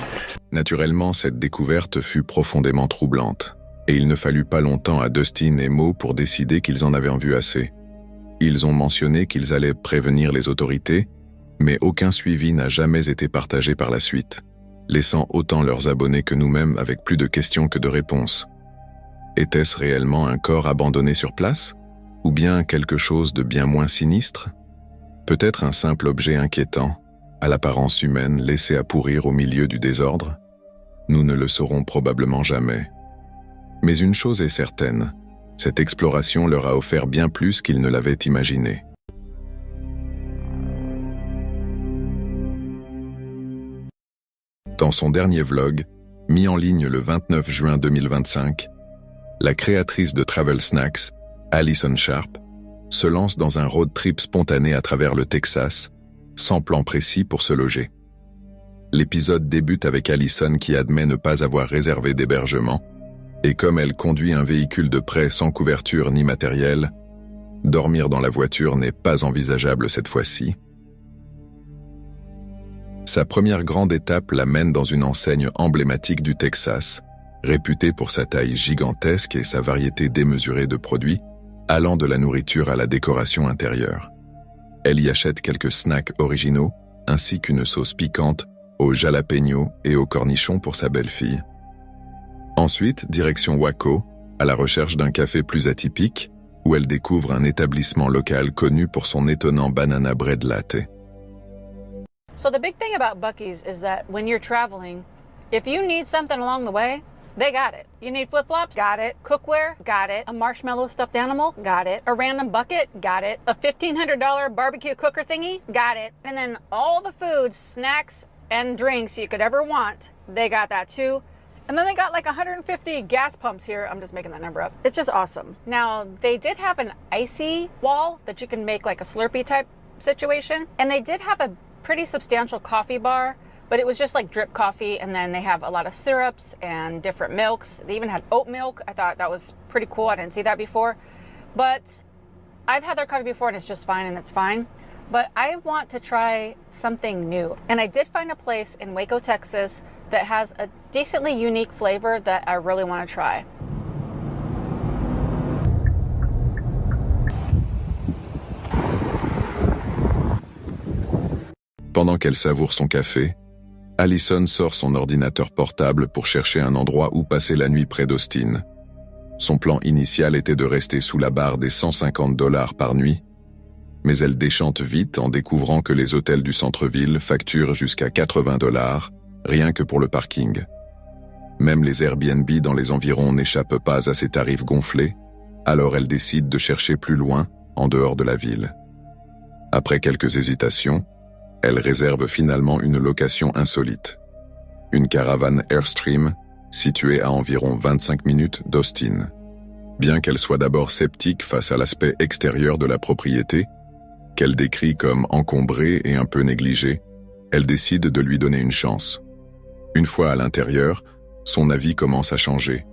Naturellement, cette découverte fut profondément troublante, et il ne fallut pas longtemps à Dustin et Mo pour décider qu'ils en avaient vu assez. Ils ont mentionné qu'ils allaient prévenir les autorités, mais aucun suivi n'a jamais été partagé par la suite, laissant autant leurs abonnés que nous-mêmes avec plus de questions que de réponses. Était-ce réellement un corps abandonné sur place? Ou bien quelque chose de bien moins sinistre? Peut-être un simple objet inquiétant, à l'apparence humaine laissé à pourrir au milieu du désordre? Nous ne le saurons probablement jamais. Mais une chose est certaine, cette exploration leur a offert bien plus qu'ils ne l'avaient imaginé. Dans son dernier vlog, mis en ligne le 29 juin 2025, la créatrice de Travel Snacks, Alison Sharp, se lance dans un road trip spontané à travers le Texas, sans plan précis pour se loger. L'épisode débute avec Alison qui admet ne pas avoir réservé d'hébergement, et comme elle conduit un véhicule de prêt sans couverture ni matériel, dormir dans la voiture n'est pas envisageable cette fois-ci. Sa première grande étape la mène dans une enseigne emblématique du Texas, réputée pour sa taille gigantesque et sa variété démesurée de produits, allant de la nourriture à la décoration intérieure. Elle y achète quelques snacks originaux, ainsi qu'une sauce piquante, aux jalapeños et aux cornichons pour sa belle-fille. Ensuite, direction Waco, à la recherche d'un café plus atypique, où elle découvre un établissement local connu pour son étonnant banana bread latte. So the big thing about Buc-ee's is that when you're traveling, if you need something along the way, They got it. You need flip-flops? Got it. Cookware? Got it. A marshmallow stuffed animal? Got it. A random bucket? Got it. A $1,500 barbecue cooker thingy? Got it. And then all the foods, snacks, and drinks you could ever want, they got that too. And then they got like 150 gas pumps here. I'm just making that number up. It's just awesome. Now, they did have an icy wall that you can make like a Slurpee type situation. And they did have a pretty substantial coffee bar, but it was just like drip coffee. And then they have a lot of syrups and different milks. They even had oat milk. I thought that was pretty cool. I didn't see that before. But I've had their coffee before and it's just fine and it's fine. But I want to try something new. And I did find a place in Waco, Texas that has a decently unique flavor that I really want to try. Pendant qu'elle savoure son café, Allison sort son ordinateur portable pour chercher un endroit où passer la nuit près d'Austin. Son plan initial était de rester sous la barre des $150 par nuit, mais elle déchante vite en découvrant que les hôtels du centre-ville facturent jusqu'à $80, rien que pour le parking. Même les Airbnb dans les environs n'échappent pas à ces tarifs gonflés, alors elle décide de chercher plus loin, en dehors de la ville. Après quelques hésitations, elle réserve finalement une location insolite. Une caravane Airstream, située à environ 25 minutes d'Austin. Bien qu'elle soit d'abord sceptique face à l'aspect extérieur de la propriété, qu'elle décrit comme encombrée et un peu négligée, elle décide de lui donner une chance. Une fois à l'intérieur, son avis commence à changer.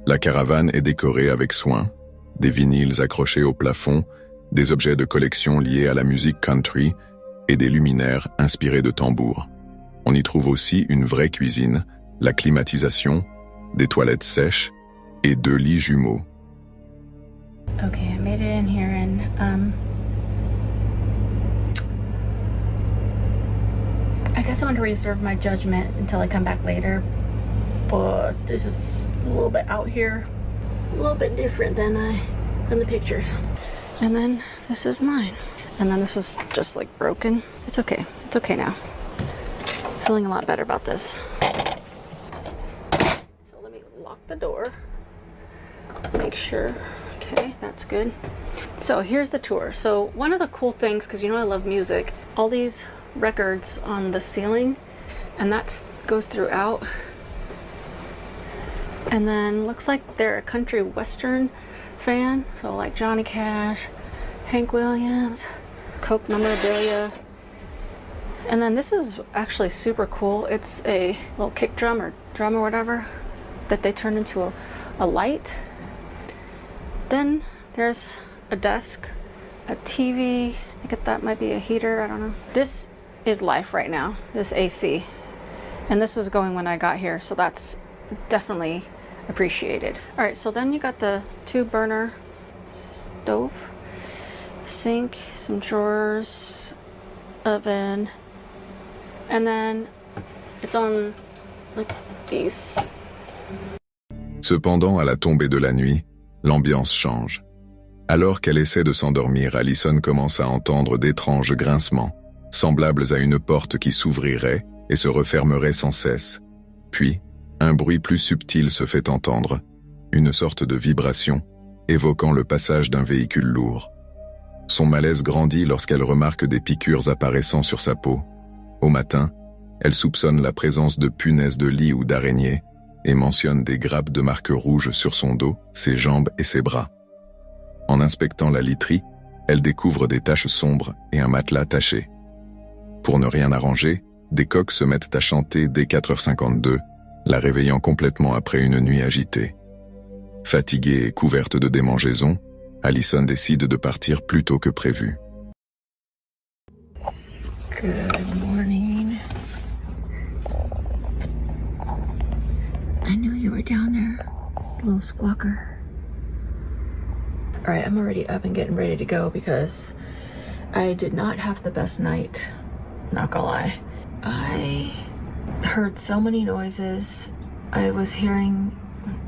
La caravane est décorée avec soin, des vinyles accrochés au plafond, des objets de collection liés à la musique country et des luminaires inspirés de tambours. On y trouve aussi une vraie cuisine, la climatisation, des toilettes sèches et 2 lits jumeaux. Okay, I made it in here and I guess I'm going to reserve my judgment until I come back later, but this is a little bit out here, a little bit different than the pictures. And then this is mine. And then this was just like broken. It's okay now. Feeling a lot better about this. So let me lock the door, make sure, okay, that's good. So here's the tour. So one of the cool things, because you know I love music, all these records on the ceiling, and that goes throughout. And then looks like they're a country western fan, so like Johnny Cash, Hank Williams, Coke memorabilia. And then this is actually super cool. It's a little kick drum or whatever that they turned into a light. Then there's a desk, a TV. I think that might be a heater, I don't know. This is life right now, this AC. And this was going when I got here, so that's definitely appreciated. All right, so then you got the 2-burner stove, sink, some drawers, oven, and then it's on like these. Cependant, à la tombée de la nuit, l'ambiance change. Alors qu'elle essaie de s'endormir, Allison commence à entendre d'étranges grincements, semblables à une porte qui s'ouvrirait et se refermerait sans cesse. Puis, un bruit plus subtil se fait entendre, une sorte de vibration, évoquant le passage d'un véhicule lourd. Son malaise grandit lorsqu'elle remarque des piqûres apparaissant sur sa peau. Au matin, elle soupçonne la présence de punaises de lit ou d'araignées et mentionne des grappes de marques rouges sur son dos, ses jambes et ses bras. En inspectant la literie, elle découvre des taches sombres et un matelas taché. Pour ne rien arranger, des coqs se mettent à chanter dès 4h52, la réveillant complètement après une nuit agitée. Fatiguée et couverte de démangeaisons, Allison décide de partir plus tôt que prévu. Good morning. I knew you were down there, little squawker. All right, I'm already up and getting ready to go because I did not have the best night, not gonna lie. I heard so many noises. I was hearing,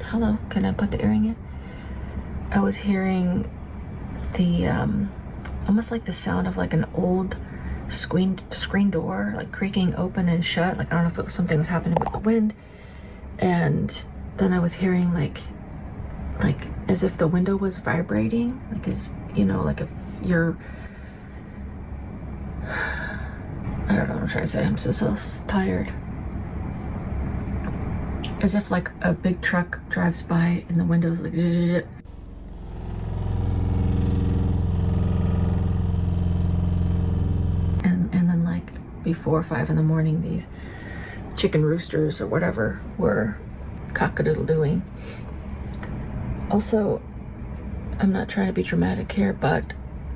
hello, can I put the earring in? I was hearing the, almost like the sound of like an old screen door, like creaking open and shut. Like, I don't know if something was happening with the wind. And then I was hearing like as if the window was vibrating, like as you know, like if you're, I don't know what I'm trying to say, I'm so tired. As if like a big truck drives by and the window's like and then like before 5 in the morning these chicken roosters or whatever were cock-a-doodle-doing. Also, I'm not trying to be dramatic here, but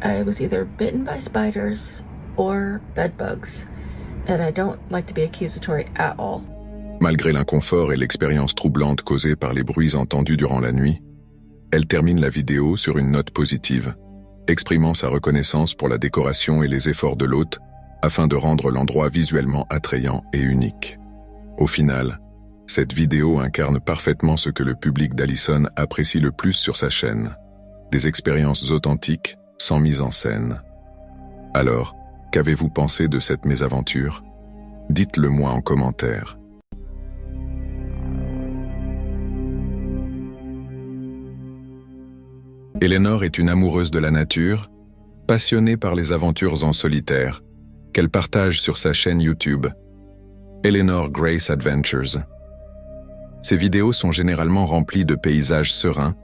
I was either bitten by spiders or bed bugs, and I don't like to be accusatory at all. Malgré l'inconfort et l'expérience troublante causée par les bruits entendus durant la nuit, elle termine la vidéo sur une note positive, exprimant sa reconnaissance pour la décoration et les efforts de l'hôte afin de rendre l'endroit visuellement attrayant et unique. Au final, cette vidéo incarne parfaitement ce que le public d'Allison apprécie le plus sur sa chaîne, des expériences authentiques sans mise en scène. Alors, qu'avez-vous pensé de cette mésaventure? Dites-le moi en commentaire. Eleanor est une amoureuse de la nature, passionnée par les aventures en solitaire, qu'elle partage sur sa chaîne YouTube, Eleanor Grace Adventures. Ses vidéos sont généralement remplies de paysages sereins,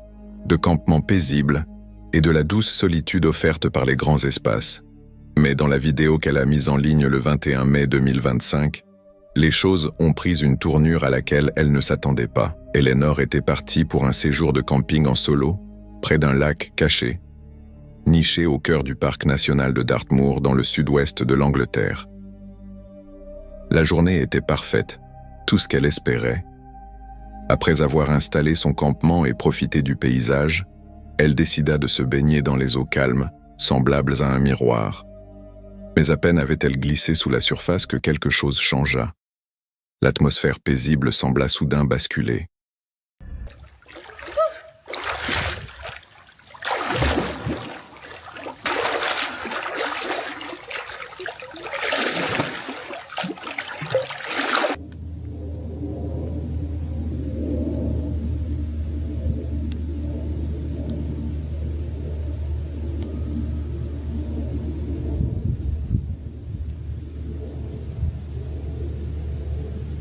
de campements paisibles et de la douce solitude offerte par les grands espaces. Mais dans la vidéo qu'elle a mise en ligne le 21 mai 2025, les choses ont pris une tournure à laquelle elle ne s'attendait pas. Eleanor était partie pour un séjour de camping en solo, près d'un lac caché, niché au cœur du parc national de Dartmoor dans le sud-ouest de l'Angleterre. La journée était parfaite, tout ce qu'elle espérait. Après avoir installé son campement et profité du paysage, elle décida de se baigner dans les eaux calmes, semblables à un miroir. Mais à peine avait-elle glissé sous la surface que quelque chose changea. L'atmosphère paisible sembla soudain basculer.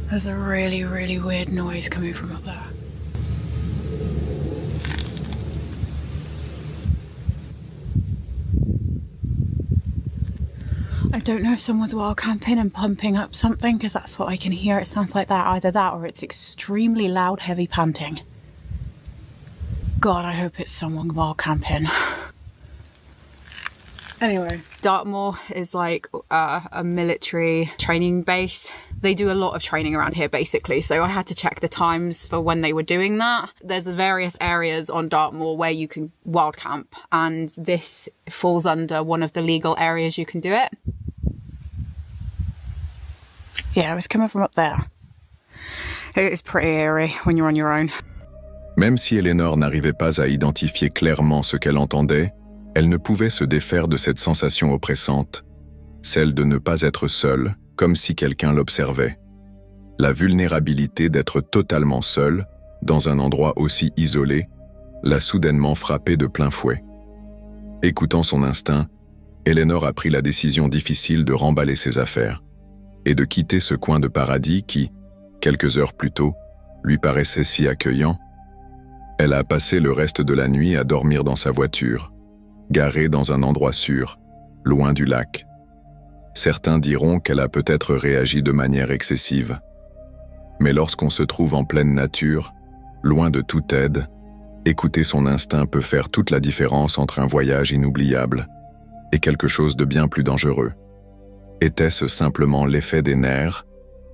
There's a really, really weird noise coming from up there. I don't know if someone's wild camping and pumping up something, because that's what I can hear. It sounds like that, either that or it's extremely loud, heavy panting. God, I hope it's someone wild camping. Anyway, Dartmoor is like a military training base. They do a lot of training around here basically, so I had to check the times for when they were doing that. There's various areas on Dartmoor where you can wild camp, and this falls under one of the legal areas you can do it. Yeah, I was coming from up there. It is pretty eerie when you're on your own. Même si Eleanor n'arrivait pas à identifier clairement ce qu'elle entendait, elle ne pouvait se défaire de cette sensation oppressante, celle de ne pas être seule, comme si quelqu'un l'observait. La vulnérabilité d'être totalement seule, dans un endroit aussi isolé, l'a soudainement frappée de plein fouet. Écoutant son instinct, Eleanor a pris la décision difficile de remballer ses affaires et de quitter ce coin de paradis qui, quelques heures plus tôt, lui paraissait si accueillant. Elle a passé le reste de la nuit à dormir dans sa voiture, garée dans un endroit sûr, loin du lac. Certains diront qu'elle a peut-être réagi de manière excessive. Mais lorsqu'on se trouve en pleine nature, loin de toute aide, écouter son instinct peut faire toute la différence entre un voyage inoubliable et quelque chose de bien plus dangereux. Était-ce simplement l'effet des nerfs,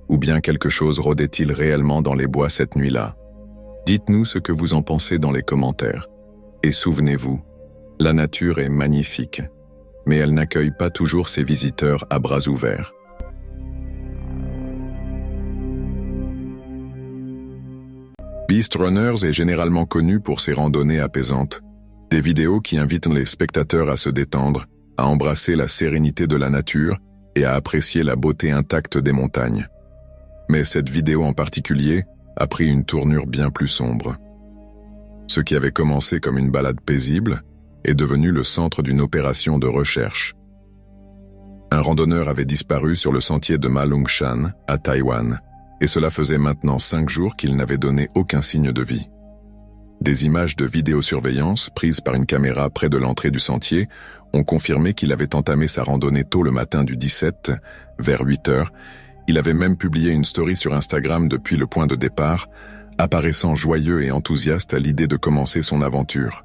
ou bien quelque chose rôdait-il réellement dans les bois cette nuit-là? Dites-nous ce que vous en pensez dans les commentaires. Et souvenez-vous, la nature est magnifique, mais elle n'accueille pas toujours ses visiteurs à bras ouverts. Beast Runners est généralement connu pour ses randonnées apaisantes, des vidéos qui invitent les spectateurs à se détendre, à embrasser la sérénité de la nature et à apprécier la beauté intacte des montagnes. Mais cette vidéo en particulier a pris une tournure bien plus sombre. Ce qui avait commencé comme une balade paisible est devenu le centre d'une opération de recherche. Un randonneur avait disparu sur le sentier de Ma Long Shan, à Taïwan, et cela faisait maintenant 5 jours qu'il n'avait donné aucun signe de vie. Des images de vidéosurveillance prises par une caméra près de l'entrée du sentier ont confirmé qu'il avait entamé sa randonnée tôt le matin du 17, vers 8 heures. Il avait même publié une story sur Instagram depuis le point de départ, apparaissant joyeux et enthousiaste à l'idée de commencer son aventure.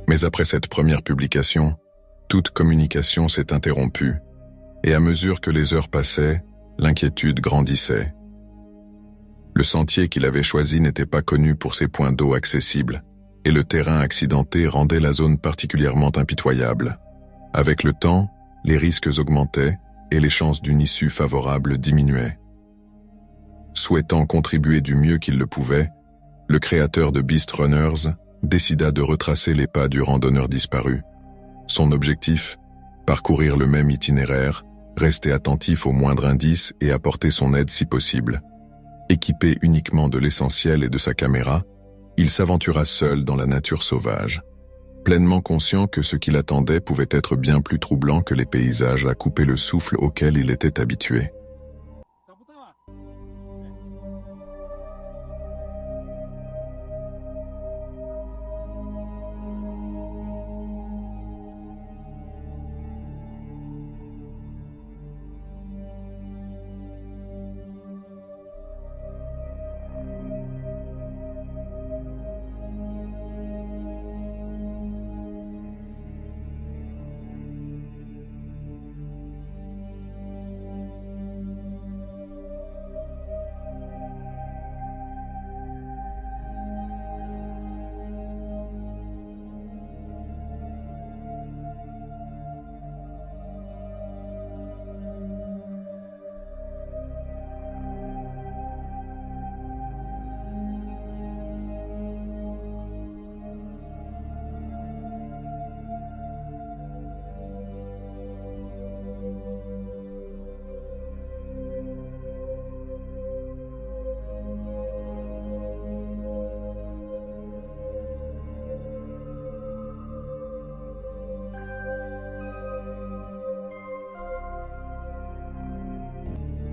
Mais après cette première publication, toute communication s'est interrompue, et à mesure que les heures passaient, l'inquiétude grandissait. Le sentier qu'il avait choisi n'était pas connu pour ses points d'eau accessibles, et le terrain accidenté rendait la zone particulièrement impitoyable. Avec le temps, les risques augmentaient et les chances d'une issue favorable diminuaient. Souhaitant contribuer du mieux qu'il le pouvait, le créateur de Beast Runners décida de retracer les pas du randonneur disparu. Son objectif, parcourir le même itinéraire, rester attentif au moindre indice et apporter son aide si possible. Équipé uniquement de l'essentiel et de sa caméra, il s'aventura seul dans la nature sauvage, pleinement conscient que ce qui l'attendait pouvait être bien plus troublant que les paysages à couper le souffle auxquels il était habitué.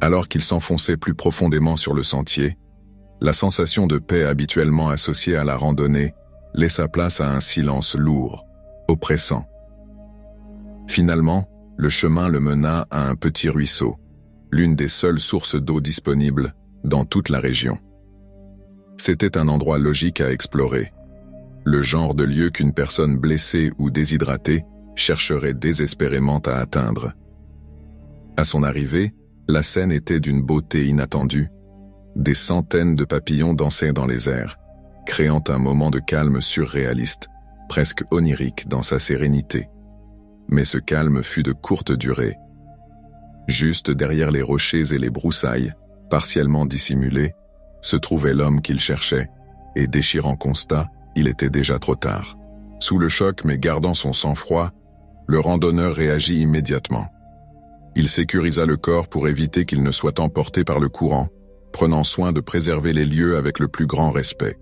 Alors qu'il s'enfonçait plus profondément sur le sentier, la sensation de paix habituellement associée à la randonnée laissa place à un silence lourd, oppressant. Finalement, le chemin le mena à un petit ruisseau, l'une des seules sources d'eau disponibles dans toute la région. C'était un endroit logique à explorer, le genre de lieu qu'une personne blessée ou déshydratée chercherait désespérément à atteindre. À son arrivée, la scène était d'une beauté inattendue. Des centaines de papillons dansaient dans les airs, créant un moment de calme surréaliste, presque onirique dans sa sérénité. Mais ce calme fut de courte durée. Juste derrière les rochers et les broussailles, partiellement dissimulés, se trouvait l'homme qu'il cherchait, et déchirant constat, il était déjà trop tard. Sous le choc mais gardant son sang-froid, le randonneur réagit immédiatement. Il sécurisa le corps pour éviter qu'il ne soit emporté par le courant, prenant soin de préserver les lieux avec le plus grand respect.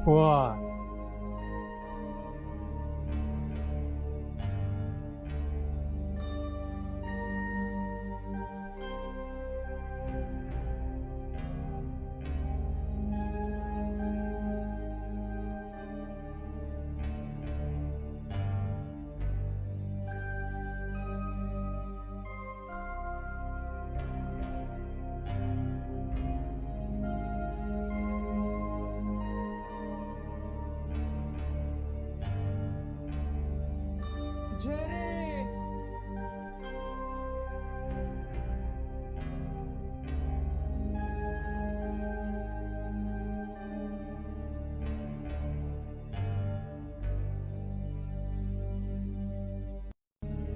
Wow.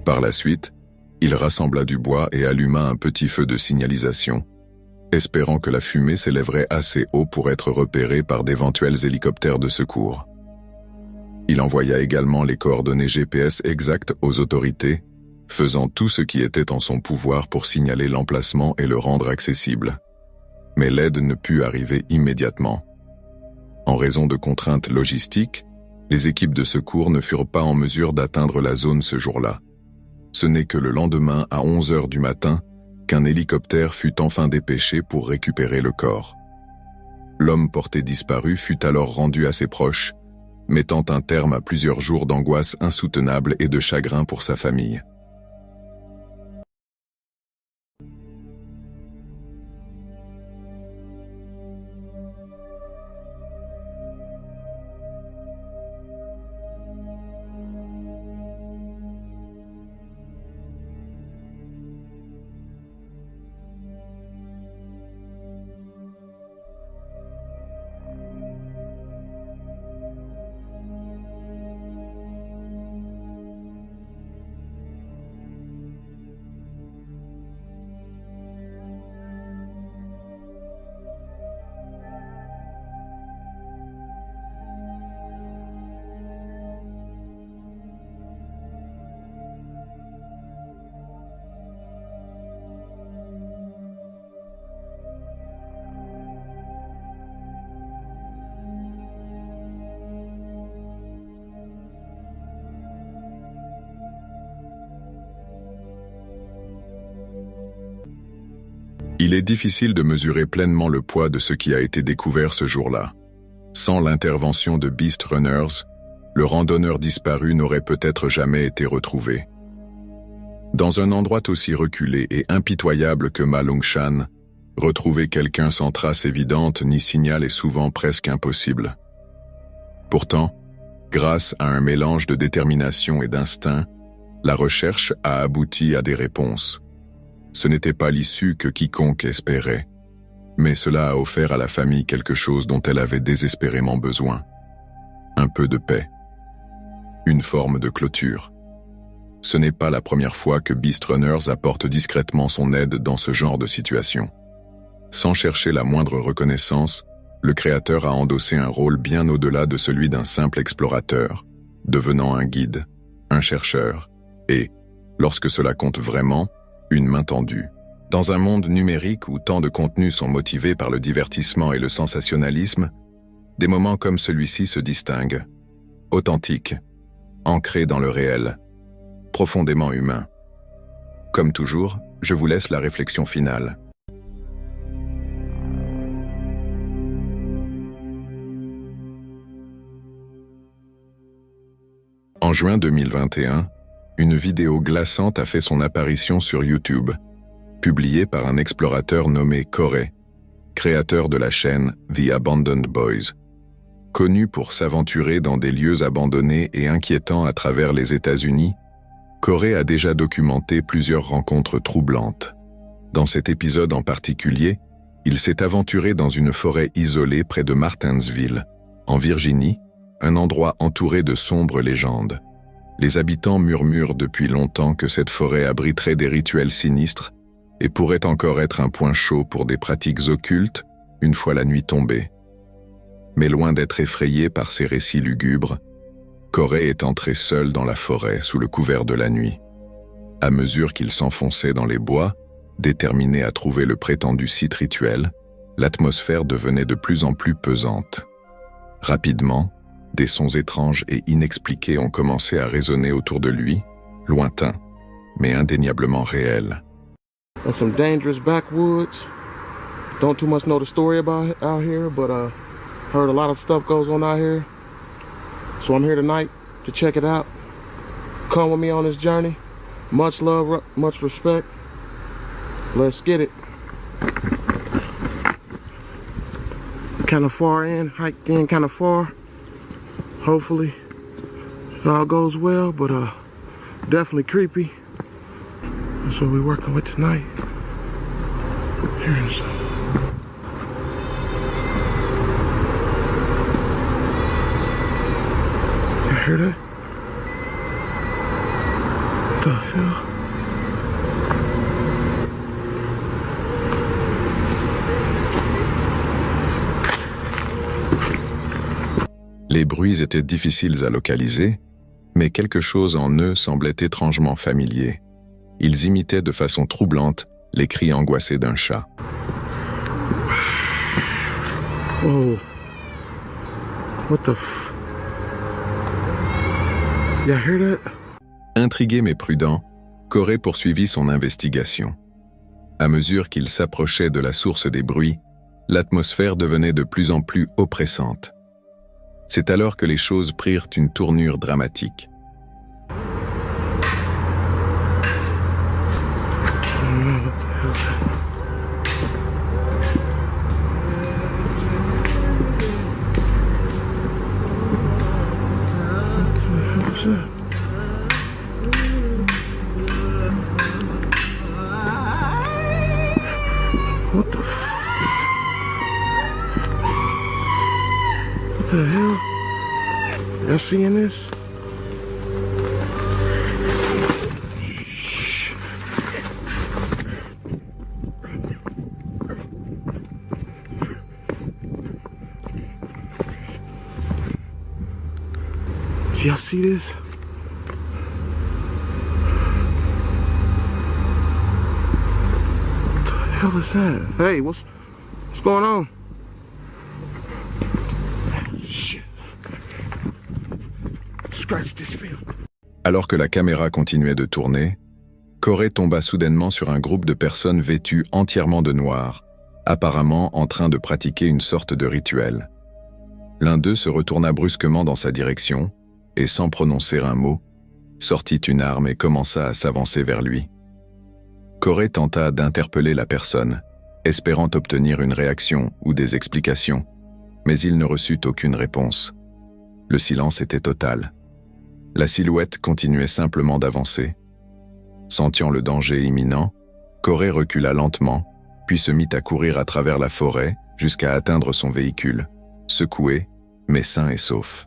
Par la suite, il rassembla du bois et alluma un petit feu de signalisation, espérant que la fumée s'élèverait assez haut pour être repérée par d'éventuels hélicoptères de secours. Il envoya également les coordonnées GPS exactes aux autorités, faisant tout ce qui était en son pouvoir pour signaler l'emplacement et le rendre accessible. Mais l'aide ne put arriver immédiatement. En raison de contraintes logistiques, les équipes de secours ne furent pas en mesure d'atteindre la zone ce jour-là. Ce n'est que le lendemain à 11 heures du matin qu'un hélicoptère fut enfin dépêché pour récupérer le corps. L'homme porté disparu fut alors rendu à ses proches, mettant un terme à plusieurs jours d'angoisse insoutenable et de chagrin pour sa famille. Il est difficile de mesurer pleinement le poids de ce qui a été découvert ce jour-là. Sans l'intervention de Beast Runners, le randonneur disparu n'aurait peut-être jamais été retrouvé. Dans un endroit aussi reculé et impitoyable que Ma Long Shan, retrouver quelqu'un sans trace évidente ni signal est souvent presque impossible. Pourtant, grâce à un mélange de détermination et d'instinct, la recherche a abouti à des réponses. Ce n'était pas l'issue que quiconque espérait, mais cela a offert à la famille quelque chose dont elle avait désespérément besoin. Un peu de paix. Une forme de clôture. Ce n'est pas la première fois que Beast Runners apporte discrètement son aide dans ce genre de situation. Sans chercher la moindre reconnaissance, le créateur a endossé un rôle bien au-delà de celui d'un simple explorateur, devenant un guide, un chercheur, et, lorsque cela compte vraiment, une main tendue. Dans un monde numérique où tant de contenus sont motivés par le divertissement et le sensationnalisme, des moments comme celui-ci se distinguent. Authentiques, ancrés dans le réel, profondément humains. Comme toujours, je vous laisse la réflexion finale. En juin 2021, une vidéo glaçante a fait son apparition sur YouTube, publiée par un explorateur nommé Corey, créateur de la chaîne The Abandoned Boys. Connu pour s'aventurer dans des lieux abandonnés et inquiétants à travers les États-Unis, Corey a déjà documenté plusieurs rencontres troublantes. Dans cet épisode en particulier, il s'est aventuré dans une forêt isolée près de Martinsville, en Virginie, un endroit entouré de sombres légendes. Les habitants murmurent depuis longtemps que cette forêt abriterait des rituels sinistres et pourrait encore être un point chaud pour des pratiques occultes une fois la nuit tombée. Mais loin d'être effrayé par ces récits lugubres, Corey est entré seul dans la forêt sous le couvert de la nuit. À mesure qu'il s'enfonçait dans les bois, déterminé à trouver le prétendu site rituel, l'atmosphère devenait de plus en plus pesante. Rapidement, des sons étranges et inexpliqués ont commencé à résonner autour de lui, lointains, mais indéniablement réels. That's some dangerous backwoods. Don't too much know the story about it out here, but heard a lot of stuff goes on out here. So I'm here tonight to check it out. Come with me on this journey. Much love, much respect. Let's get it. Kind of far in, hiked in kind of far. Hopefully it all goes well, but Definitely creepy. That's what we're working with tonight. Hearing something. You hear that? What the hell? Les bruits étaient difficiles à localiser, mais quelque chose en eux semblait étrangement familier. Ils imitaient de façon troublante les cris angoissés d'un chat. Oh. What the f... You hear that? Intrigué mais prudent, Corey poursuivit son investigation. À mesure qu'il s'approchait de la source des bruits, l'atmosphère devenait de plus en plus oppressante. C'est alors que les choses prirent une tournure dramatique. What the f... What the hell? Y'all seeing this? Do y'all see this? What the hell is that? Hey, what's going on? Alors que la caméra continuait de tourner, Corey tomba soudainement sur un groupe de personnes vêtues entièrement de noir, apparemment en train de pratiquer une sorte de rituel. L'un d'eux se retourna brusquement dans sa direction et, sans prononcer un mot, sortit une arme et commença à s'avancer vers lui. Corey tenta d'interpeller la personne, espérant obtenir une réaction ou des explications, mais il ne reçut aucune réponse. Le silence était total. La silhouette continuait simplement d'avancer. Sentant le danger imminent, Corey recula lentement, puis se mit à courir à travers la forêt jusqu'à atteindre son véhicule, secoué, mais sain et sauf.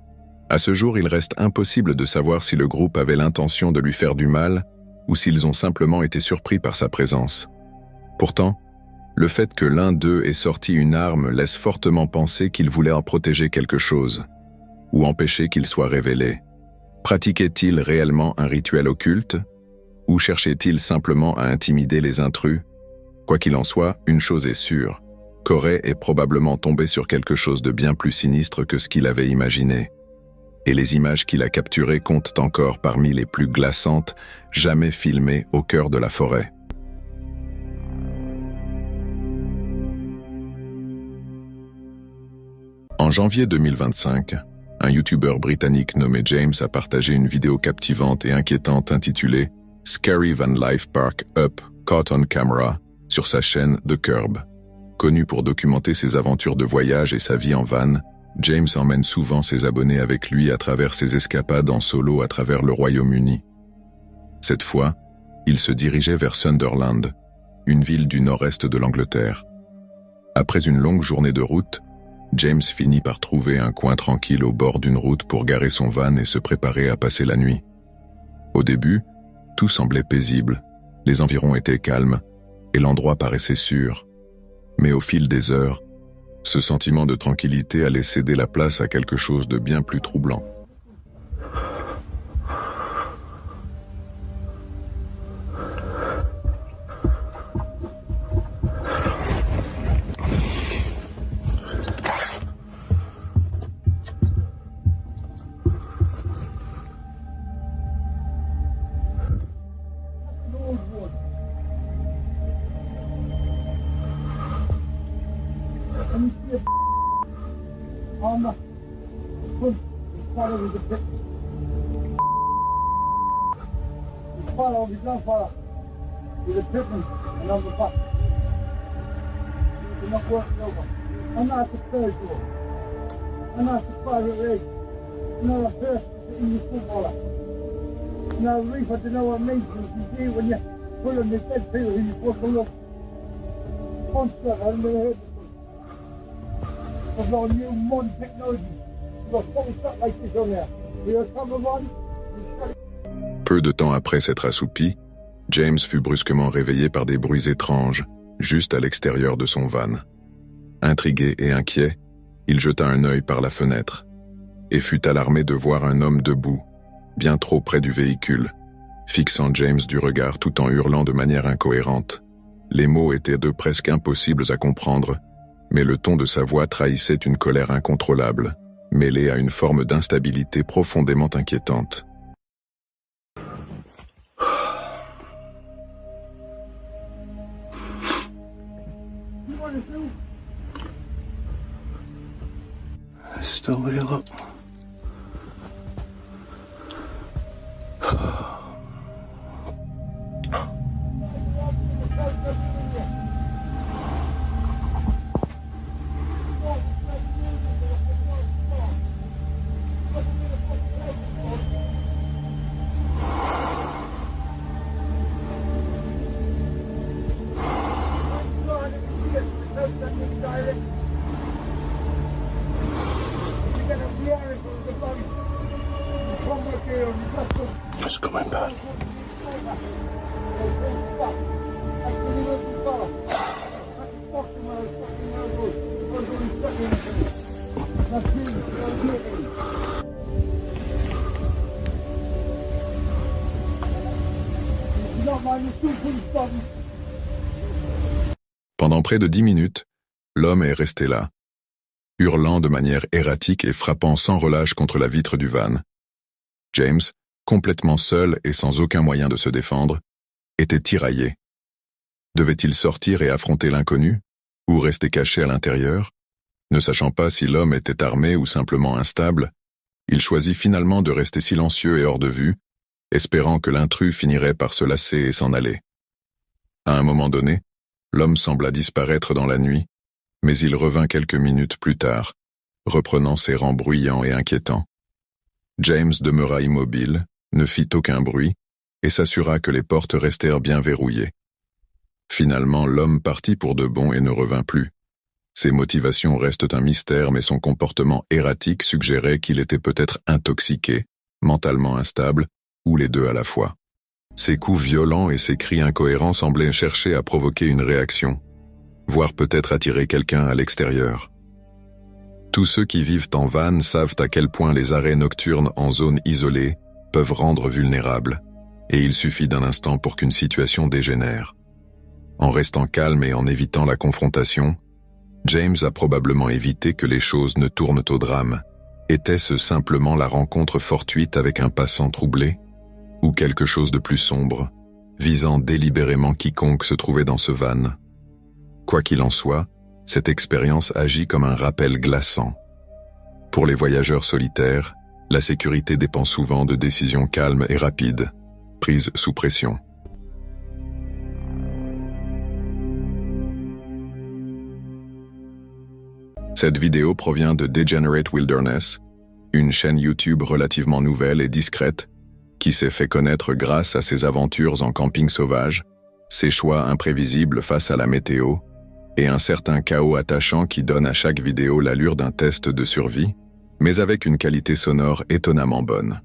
À ce jour, il reste impossible de savoir si le groupe avait l'intention de lui faire du mal ou s'ils ont simplement été surpris par sa présence. Pourtant, le fait que l'un d'eux ait sorti une arme laisse fortement penser qu'il voulait en protéger quelque chose, ou empêcher qu'il soit révélé. Pratiquait-il réellement un rituel occulte, ou cherchait-il simplement à intimider les intrus? Quoi qu'il en soit, une chose est sûre, Corey est probablement tombé sur quelque chose de bien plus sinistre que ce qu'il avait imaginé. Et les images qu'il a capturées comptent encore parmi les plus glaçantes jamais filmées au cœur de la forêt. En janvier 2025, un YouTuber britannique nommé James a partagé une vidéo captivante et inquiétante intitulée « Scary Van Life Park Up, Caught on Camera » sur sa chaîne The Curb. Connu pour documenter ses aventures de voyage et sa vie en van, James emmène souvent ses abonnés avec lui à travers ses escapades en solo à travers le Royaume-Uni. Cette fois, il se dirigeait vers Sunderland, une ville du nord-est de l'Angleterre. Après une longue journée de route, James finit par trouver un coin tranquille au bord d'une route pour garer son van et se préparer à passer la nuit. Au début, tout semblait paisible, les environs étaient calmes et l'endroit paraissait sûr. Mais au fil des heures, ce sentiment de tranquillité allait céder la place à quelque chose de bien plus troublant. I'm not the third door. I'm not the private race. I'm not a person, the English footballer. No, Reef, I don't know what it means. You see, when you're pulling the dead people, you're supposed to look monster. I haven't never heard before. I've got a new modern technology. You've got full stuff like this on there. You're a cameraman. Peu de temps après s'être assoupi, James fut brusquement réveillé par des bruits étranges, juste à l'extérieur de son van. Intrigué et inquiet, il jeta un œil par la fenêtre, et fut alarmé de voir un homme debout, bien trop près du véhicule, fixant James du regard tout en hurlant de manière incohérente. Les mots étaient de presque impossibles à comprendre, mais le ton de sa voix trahissait une colère incontrôlable, mêlée à une forme d'instabilité profondément inquiétante. It's still here, look. It's coming back. Pendant près de 10 minutes, l'homme est resté là, hurlant de manière erratique et frappant sans relâche contre la vitre du van. James, complètement seul et sans aucun moyen de se défendre, était tiraillé. Devait-il sortir et affronter l'inconnu, ou rester caché à l'intérieur? Ne sachant pas si l'homme était armé ou simplement instable, il choisit finalement de rester silencieux et hors de vue, espérant que l'intrus finirait par se lasser et s'en aller. À un moment donné, l'homme sembla disparaître dans la nuit, mais il revint quelques minutes plus tard, reprenant ses rangs bruyants et inquiétants. James demeura immobile, ne fit aucun bruit, et s'assura que les portes restèrent bien verrouillées. Finalement, l'homme partit pour de bon et ne revint plus. Ses motivations restent un mystère, mais son comportement erratique suggérait qu'il était peut-être intoxiqué, mentalement instable, ou les deux à la fois. Ses coups violents et ses cris incohérents semblaient chercher à provoquer une réaction, voire peut-être attirer quelqu'un à l'extérieur. Tous ceux qui vivent en van savent à quel point les arrêts nocturnes en zone isolée peuvent rendre vulnérables, et il suffit d'un instant pour qu'une situation dégénère. En restant calme et en évitant la confrontation, James a probablement évité que les choses ne tournent au drame. Était-ce simplement la rencontre fortuite avec un passant troublé? Ou quelque chose de plus sombre, visant délibérément quiconque se trouvait dans ce van? Quoi qu'il en soit, cette expérience agit comme un rappel glaçant. Pour les voyageurs solitaires, la sécurité dépend souvent de décisions calmes et rapides, prises sous pression. Cette vidéo provient de Degenerate Wilderness, une chaîne YouTube relativement nouvelle et discrète, qui s'est fait connaître grâce à ses aventures en camping sauvage, ses choix imprévisibles face à la météo, et un certain chaos attachant qui donne à chaque vidéo l'allure d'un test de survie, mais avec une qualité sonore étonnamment bonne.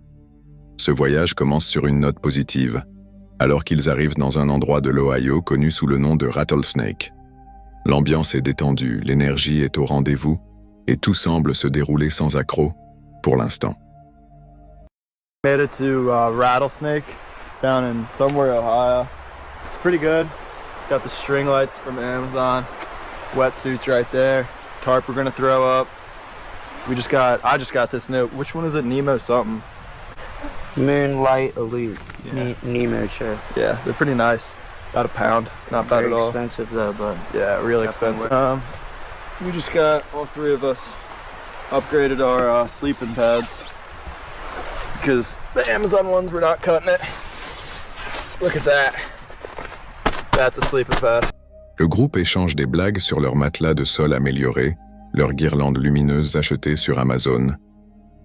Ce voyage commence sur une note positive, alors qu'ils arrivent dans un endroit de l'Ohio connu sous le nom de Rattlesnake. L'ambiance est détendue, l'énergie est au rendez-vous, et tout semble se dérouler sans accroc, pour l'instant. Made it to Rattlesnake, down in somewhere Ohio. It's pretty good. Got the string lights from Amazon, wetsuits right there, tarp we're gonna throw up. I just got this new, which one is it, Nemo something? Moonlight Elite. Yeah. Nemo chair. Yeah, they're pretty nice. About a pound, not bad at all. Very expensive though, but yeah, really expensive. We just got, all three of us, upgraded our sleeping pads because the Amazon ones were not cutting it. Look at that. That's a sleeping pad. Le groupe échange des blagues sur leurs matelas de sol améliorés, leurs guirlandes lumineuses achetées sur Amazon,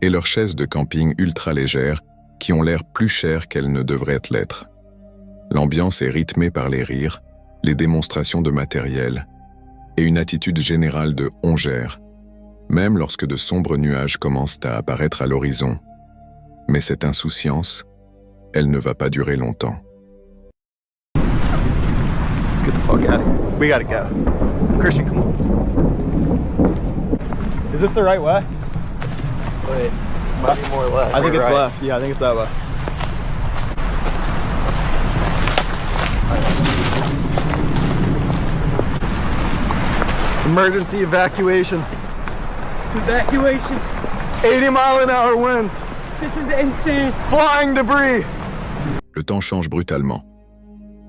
et leurs chaises de camping ultra légères qui ont l'air plus chères qu'elles ne devraient l'être. L'ambiance est rythmée par les rires, les démonstrations de matériel et une attitude générale de « on gère », même lorsque de sombres nuages commencent à apparaître à l'horizon. Mais cette insouciance, elle ne va pas durer longtemps. Let's get the fuck out of here. We gotta go. Christian, come on. Is this the right way? Wait, might be more left. I think it's right. left. Yeah, I think it's that way. Emergency evacuation. Evacuation. 80-mile-an-hour winds. This is insane. Flying debris. Le temps change brutalement.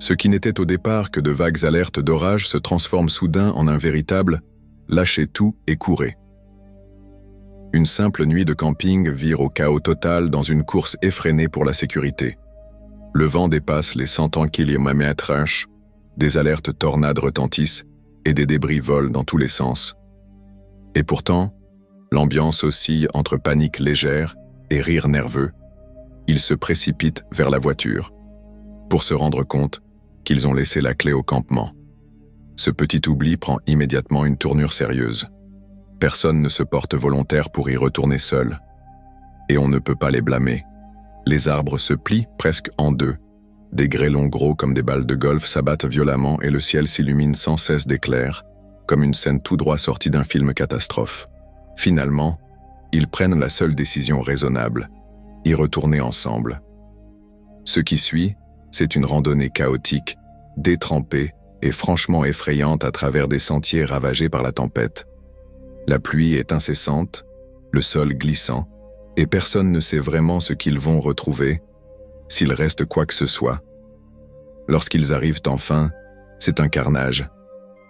Ce qui n'était au départ que de vagues alertes d'orage se transforme soudain en un véritable « lâchez tout et courez ». Une simple nuit de camping vire au chaos total dans une course effrénée pour la sécurité. Le vent dépasse les 100 km/h, des alertes tornades retentissent et des débris volent dans tous les sens. Et pourtant, l'ambiance oscille entre panique légère et rire nerveux. Ils se précipitent vers la voiture, pour se rendre compte qu'ils ont laissé la clé au campement. Ce petit oubli prend immédiatement une tournure sérieuse. Personne ne se porte volontaire pour y retourner seul. Et on ne peut pas les blâmer. Les arbres se plient presque en deux. Des grêlons gros comme des balles de golf s'abattent violemment et le ciel s'illumine sans cesse d'éclairs, comme une scène tout droit sortie d'un film catastrophe. Finalement, ils prennent la seule décision raisonnable, y retourner ensemble. Ce qui suit, c'est une randonnée chaotique, détrempée et franchement effrayante à travers des sentiers ravagés par la tempête. La pluie est incessante, le sol glissant, et personne ne sait vraiment ce qu'ils vont retrouver, s'il reste quoi que ce soit. Lorsqu'ils arrivent enfin, c'est un carnage,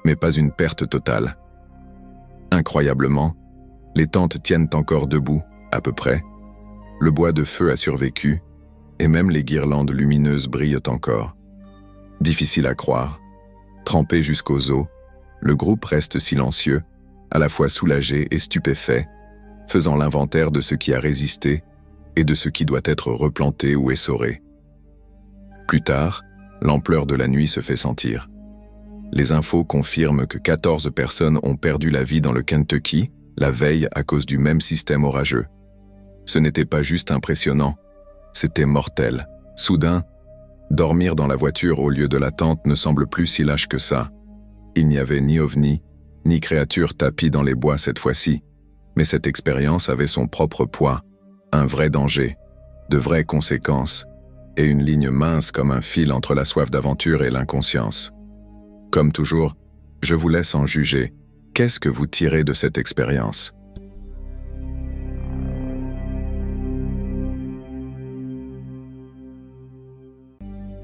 mais pas une perte totale. Incroyablement, les tentes tiennent encore debout, à peu près. Le bois de feu a survécu, et même les guirlandes lumineuses brillent encore. Difficile à croire. Trempé jusqu'aux os, le groupe reste silencieux, à la fois soulagé et stupéfait, faisant l'inventaire de ce qui a résisté et de ce qui doit être replanté ou essoré. Plus tard, l'ampleur de la nuit se fait sentir. Les infos confirment que 14 personnes ont perdu la vie dans le Kentucky la veille à cause du même système orageux. Ce n'était pas juste impressionnant, c'était mortel. Soudain, dormir dans la voiture au lieu de la tente ne semble plus si lâche que ça. Il n'y avait ni ovni, ni créature tapie dans les bois cette fois-ci, mais cette expérience avait son propre poids, un vrai danger, de vraies conséquences, et une ligne mince comme un fil entre la soif d'aventure et l'inconscience. Comme toujours, je vous laisse en juger. Qu'est-ce que vous tirez de cette expérience ?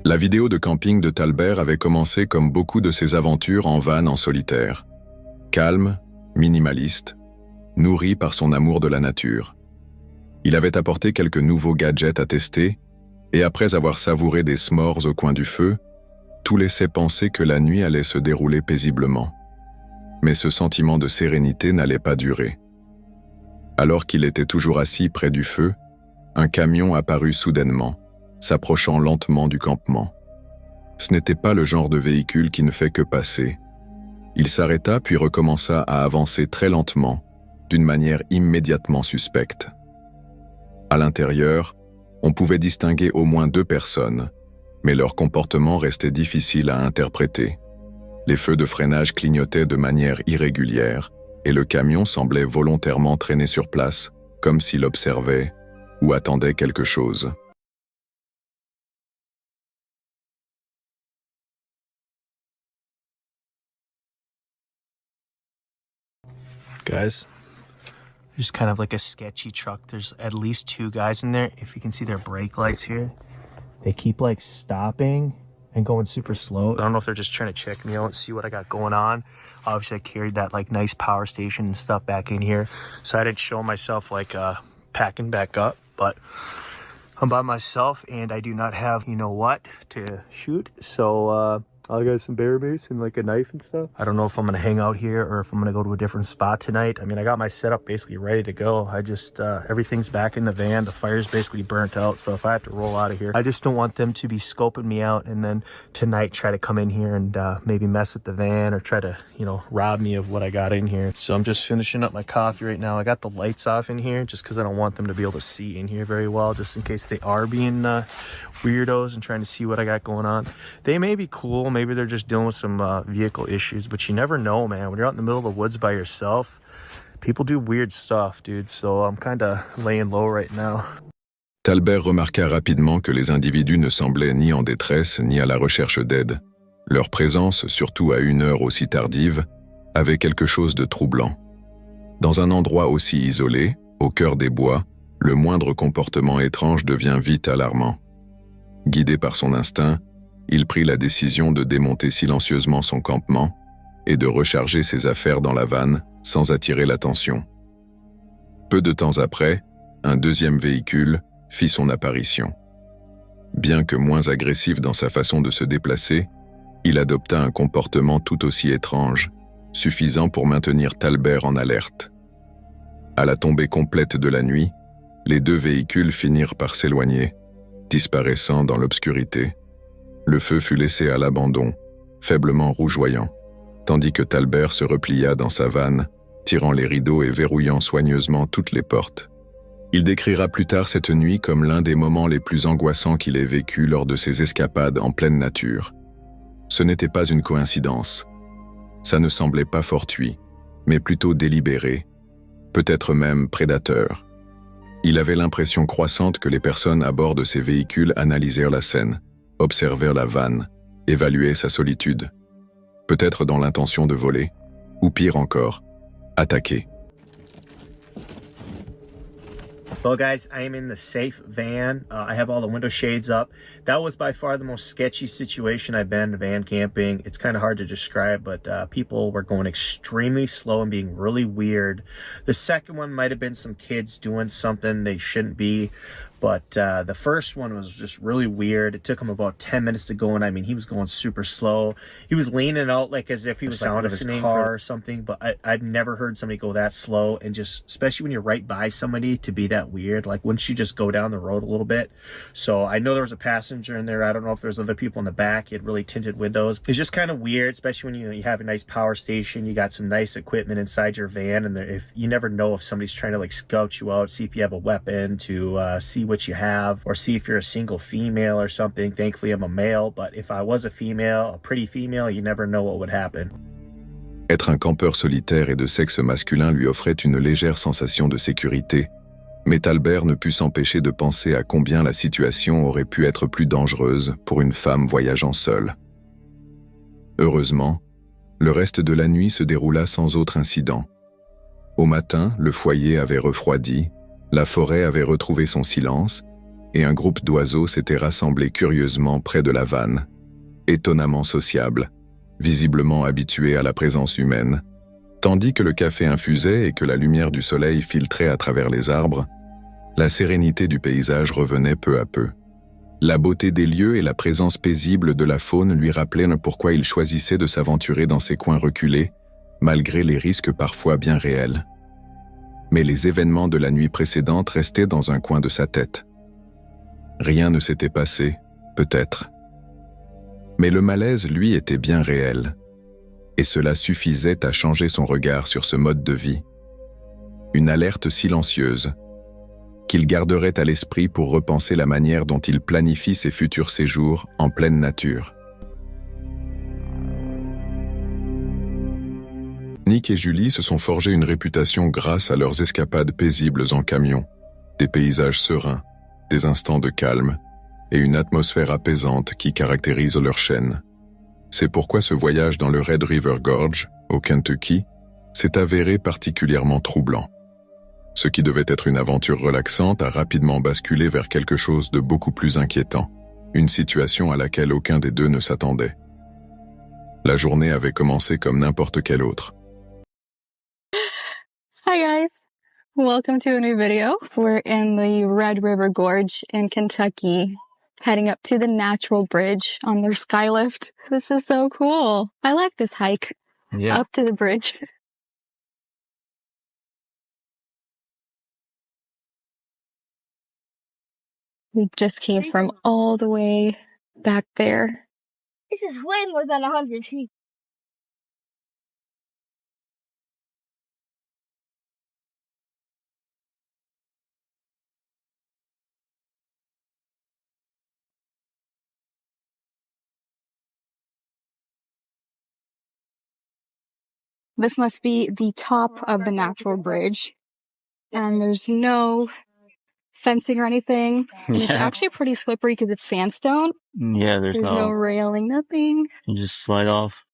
La vidéo de camping de Talbert avait commencé comme beaucoup de ses aventures en van en solitaire. Calme, minimaliste, nourri par son amour de la nature. Il avait apporté quelques nouveaux gadgets à tester, et après avoir savouré des s'mores au coin du feu, tout laissait penser que la nuit allait se dérouler paisiblement. Mais ce sentiment de sérénité n'allait pas durer. Alors qu'il était toujours assis près du feu, un camion apparut soudainement, s'approchant lentement du campement. Ce n'était pas le genre de véhicule qui ne fait que passer. Il s'arrêta puis recommença à avancer très lentement, d'une manière immédiatement suspecte. À l'intérieur, on pouvait distinguer au moins 2 personnes, mais leur comportement restait difficile à interpréter. Les feux de freinage clignotaient de manière irrégulière, et le camion semblait volontairement traîner sur place, comme s'il observait ou attendait quelque chose. Guys, there's kind of like a sketchy truck. There's at least 2 guys in there. If you can see their brake lights here, they keep like stopping and going super slow. I don't know if they're just trying to check me out and see what I got going on. Obviously I carried that like nice power station and stuff back in here, so I didn't show myself like packing back up, but I'm by myself and I do not have you know what to shoot, so I got some bear base and like a knife and stuff. I don't know if I'm gonna hang out here or if I'm gonna go to a different spot tonight. I mean, I got my setup basically ready to go. I just, everything's back in the van. The fire's basically burnt out. So if I have to roll out of here, I just don't want them to be scoping me out and then tonight try to come in here and maybe mess with the van or try to, you know, rob me of what I got in here. So I'm just finishing up my coffee right now. I got the lights off in here just because I don't want them to be able to see in here very well, just in case they are being weirdos and trying to see what I got going on. They may be cool. Maybe they're just dealing with some vehicle issues, but you never know, man. When you're out in the middle of the woods by yourself, people do weird stuff, dude. So I'm kind of laying low right now. Talbert remarqua rapidement que les individus ne semblaient ni en détresse ni à la recherche d'aide. Leur présence, surtout à une heure aussi tardive, avait quelque chose de troublant. Dans un endroit aussi isolé, au cœur des bois, le moindre comportement étrange devient vite alarmant. Guidé par son instinct, il prit la décision de démonter silencieusement son campement et de recharger ses affaires dans la vanne sans attirer l'attention. Peu de temps après, un deuxième véhicule fit son apparition. Bien que moins agressif dans sa façon de se déplacer, il adopta un comportement tout aussi étrange, suffisant pour maintenir Talbert en alerte. À la tombée complète de la nuit, les deux véhicules finirent par s'éloigner, disparaissant dans l'obscurité. Le feu fut laissé à l'abandon, faiblement rougeoyant, tandis que Talbert se replia dans sa vanne, tirant les rideaux et verrouillant soigneusement toutes les portes. Il décrira plus tard cette nuit comme l'un des moments les plus angoissants qu'il ait vécu lors de ses escapades en pleine nature. Ce n'était pas une coïncidence. Ça ne semblait pas fortuit, mais plutôt délibéré, peut-être même prédateur. Il avait l'impression croissante que les personnes à bord de ces véhicules analysèrent la scène, observèrent la vanne, évaluaient sa solitude, peut-être dans l'intention de voler, ou pire encore, attaquer. Well, guys, I am in the safe van. I have all the window shades up. That was by far the most sketchy situation I've been van camping. It's kind of hard to describe, but people were going extremely slow and being really weird. The second one might have been some kids doing something they shouldn't be. But the first one was just really weird. It took him about 10 minutes to go, and I mean, he was going super slow. He was leaning out like as if he was like listening car or something, but I've never heard somebody go that slow, and just, especially when you're right by somebody, to be that weird. Like, wouldn't you just go down the road a little bit? So I know there was a passenger in there. I don't know if there's other people in the back. He had really tinted windows. It's just kind of weird, especially when you have a nice power station. You got some nice equipment inside your van, and if you never know if somebody's trying to like scout you out, see if you have a weapon, to see what you have, or see if you're a single female or something. Thankfully I'm a male, but if I was a female, a pretty female, you never know what would happen. Être un campeur solitaire et de sexe masculin lui offrait une légère sensation de sécurité, mais Talbert ne put s'empêcher de penser à combien la situation aurait pu être plus dangereuse pour une femme voyageant seule. Heureusement, le reste de la nuit se déroula sans autre incident. Au matin, le foyer avait refroidi, la forêt avait retrouvé son silence, et un groupe d'oiseaux s'était rassemblé curieusement près de la vanne, étonnamment sociable, visiblement habitué à la présence humaine. Tandis que le café infusait et que la lumière du soleil filtrait à travers les arbres, la sérénité du paysage revenait peu à peu. La beauté des lieux et la présence paisible de la faune lui rappelaient pourquoi il choisissait de s'aventurer dans ces coins reculés, malgré les risques parfois bien réels. Mais les événements de la nuit précédente restaient dans un coin de sa tête. Rien ne s'était passé, peut-être. Mais le malaise, lui, était bien réel. Et cela suffisait à changer son regard sur ce mode de vie. Une alerte silencieuse, qu'il garderait à l'esprit pour repenser la manière dont il planifie ses futurs séjours en pleine nature. Nick et Julie se sont forgés une réputation grâce à leurs escapades paisibles en camion, des paysages sereins, des instants de calme et une atmosphère apaisante qui caractérise leur chaîne. C'est pourquoi ce voyage dans le Red River Gorge, au Kentucky, s'est avéré particulièrement troublant. Ce qui devait être une aventure relaxante a rapidement basculé vers quelque chose de beaucoup plus inquiétant, une situation à laquelle aucun des deux ne s'attendait. La journée avait commencé comme n'importe quelle autre. Hi guys, welcome to a new video. We're in the Red River Gorge in Kentucky. heading up to the Natural Bridge on their skylift. This is so cool. I like this hike. Yeah. Up to the bridge. We just came from all the way back there. This is way more than 100 feet. This must be the top of the Natural Bridge. And there's no fencing or anything. And it's Yeah. actually pretty slippery because it's sandstone. Yeah, there's no railing, nothing. You just slide off.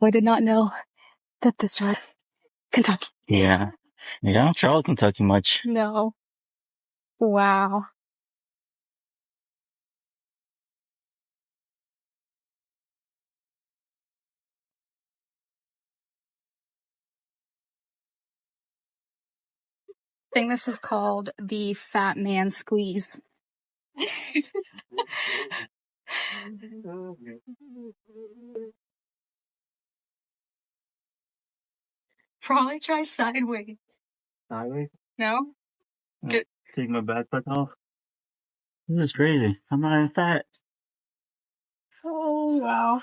I did not know that this was Kentucky. Yeah. Yeah, I don't travel Kentucky much. No. Wow. I think this is called the Fat Man Squeeze. Probably try sideways. Sideways? No? Good. Take my backpack off. This is crazy. I'm not even fat. Oh, wow.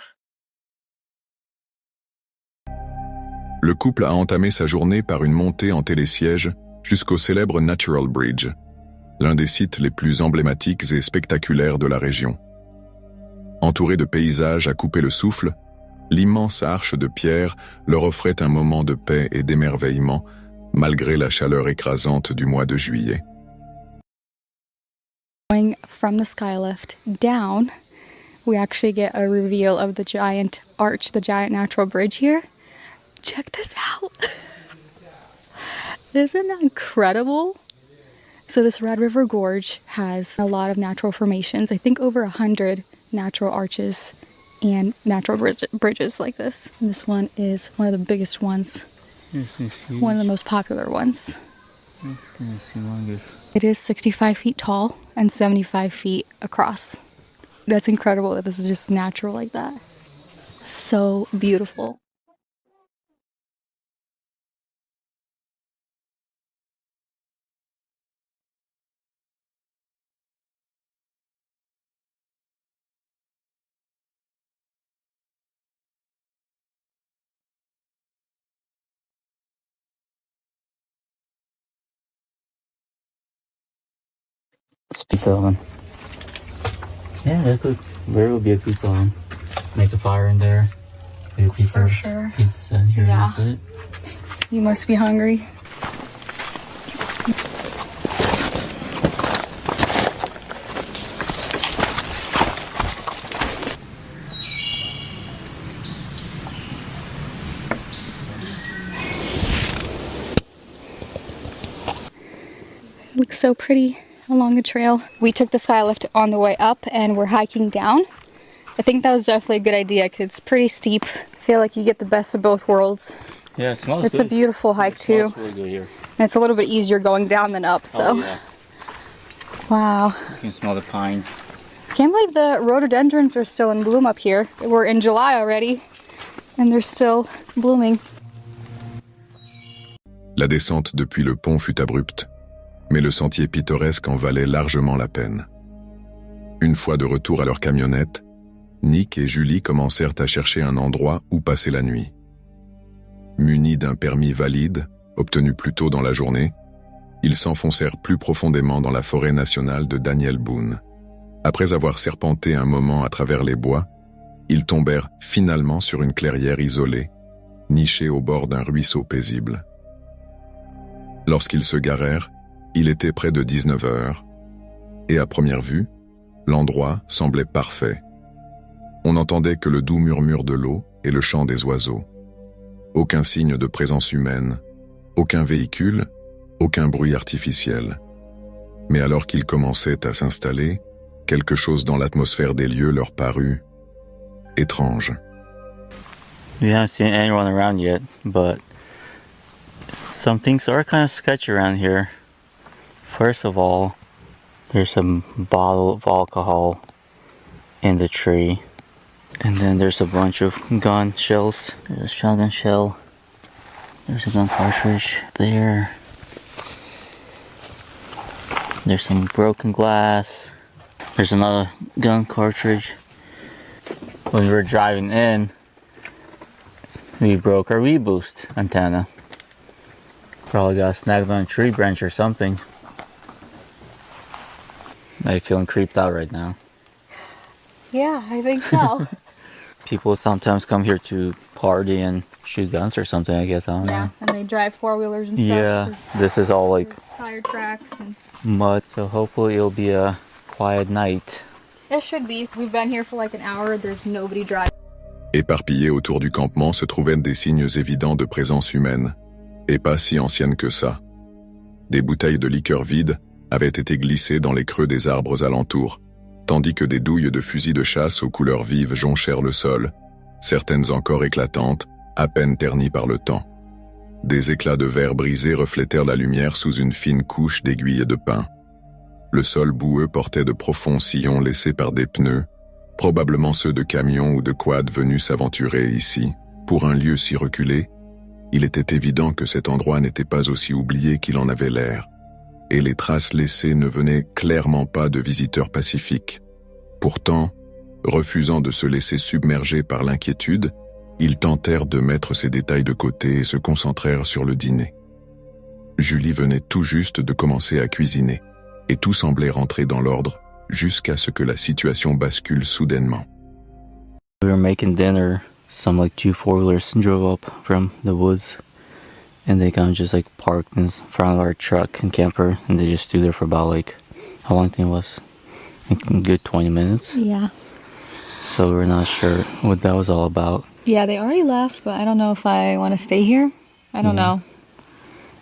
Le couple a entamé sa journée par une montée en télésiège jusqu'au célèbre Natural Bridge, l'un des sites les plus emblématiques et spectaculaires de la région. Entouré de paysages à couper le souffle, l'immense arche de pierre leur offrait un moment de paix et d'émerveillement, malgré la chaleur écrasante du mois de juillet. Going from the skylift down, we actually get a reveal of the giant arch, the giant natural bridge here. Check this out. Isn't that incredible? So this Red River Gorge has a lot of natural formations. I think over 100 natural arches and natural bridges like this. And this one is one of the biggest ones. This is huge. One of the most popular ones. This thing is humongous. It is 65 feet tall and 75 feet across. That's incredible that this is just natural like that. So beautiful. It's pizza oven. Yeah, there will be a pizza oven. Make a fire in there. Make a pizza. For sure. Pizza here. Yeah. That's it. You must be hungry. It looks so pretty along the trail. We took the skylift on the way up and we're hiking down. I think that was definitely a good idea because it's pretty steep. I feel like you get the best of both worlds. Yeah, it smells It's good. a beautiful hike too. It's really good here. And it's a little bit easier going down than up, so. Oh, yeah. Wow. You can smell the pine. Can't believe the rhododendrons are still in bloom up here. We're in July already and they're still blooming. La descente depuis le pont fut abrupte, mais le sentier pittoresque en valait largement la peine. Une fois de retour à leur camionnette, Nick et Julie commencèrent à chercher un endroit où passer la nuit. Munis d'un permis valide, obtenu plus tôt dans la journée, ils s'enfoncèrent plus profondément dans la forêt nationale de Daniel Boone. Après avoir serpenté un moment à travers les bois, ils tombèrent finalement sur une clairière isolée, nichée au bord d'un ruisseau paisible. Lorsqu'ils se garèrent, il était près de 19 heures, et à première vue, l'endroit semblait parfait. On n'entendait que le doux murmure de l'eau et le chant des oiseaux. Aucun signe de présence humaine, aucun véhicule, aucun bruit artificiel. Mais alors qu'ils commençaient à s'installer, quelque chose dans l'atmosphère des lieux leur parut étrange. We haven't seen anyone around yet, but some things are kind of sketchy around here. First of all, there's a bottle of alcohol in the tree. And then there's a bunch of gun shells. There's a shotgun shell. There's a gun cartridge there. There's some broken glass. There's another gun cartridge. When we were driving in, we broke our Weeboost antenna. Probably got snagged on a tree branch or something. I'm feeling creeped out right now. Yeah, I think so. People sometimes come here to party and shoot guns or something, I guess. I don't know. And they drive four-wheelers and stuff. Yeah, this is all like tire tracks and mud, so hopefully it'll be a quiet night. It should be. We've been here for like an hour. There's nobody driving. Éparpillés autour du campement se trouvaient des signes évidents de présence humaine, et pas si anciennes que ça. Des bouteilles de liqueur vides avaient été glissées dans les creux des arbres alentours, tandis que des douilles de fusils de chasse aux couleurs vives jonchèrent le sol, certaines encore éclatantes, à peine ternies par le temps. Des éclats de verre brisés reflétèrent la lumière sous une fine couche d'aiguilles de pin. Le sol boueux portait de profonds sillons laissés par des pneus, probablement ceux de camions ou de quads venus s'aventurer ici. Pour un lieu si reculé, il était évident que cet endroit n'était pas aussi oublié qu'il en avait l'air, et les traces laissées ne venaient clairement pas de visiteurs pacifiques. Pourtant, refusant de se laisser submerger par l'inquiétude, ils tentèrent de mettre ces détails de côté et se concentrèrent sur le dîner. Julie venait tout juste de commencer à cuisiner, et tout semblait rentrer dans l'ordre jusqu'à ce que la situation bascule soudainement. We were making dinner. Some like 2 four-wheelers drove up from the woods, and they kind of just like parked in front of our truck and camper, and they just stood there for about like, how long do you think it was? Like a good 20 minutes. Yeah. So we're not sure what that was all about. Yeah, they already left, but I don't know if I want to stay here. I don't know.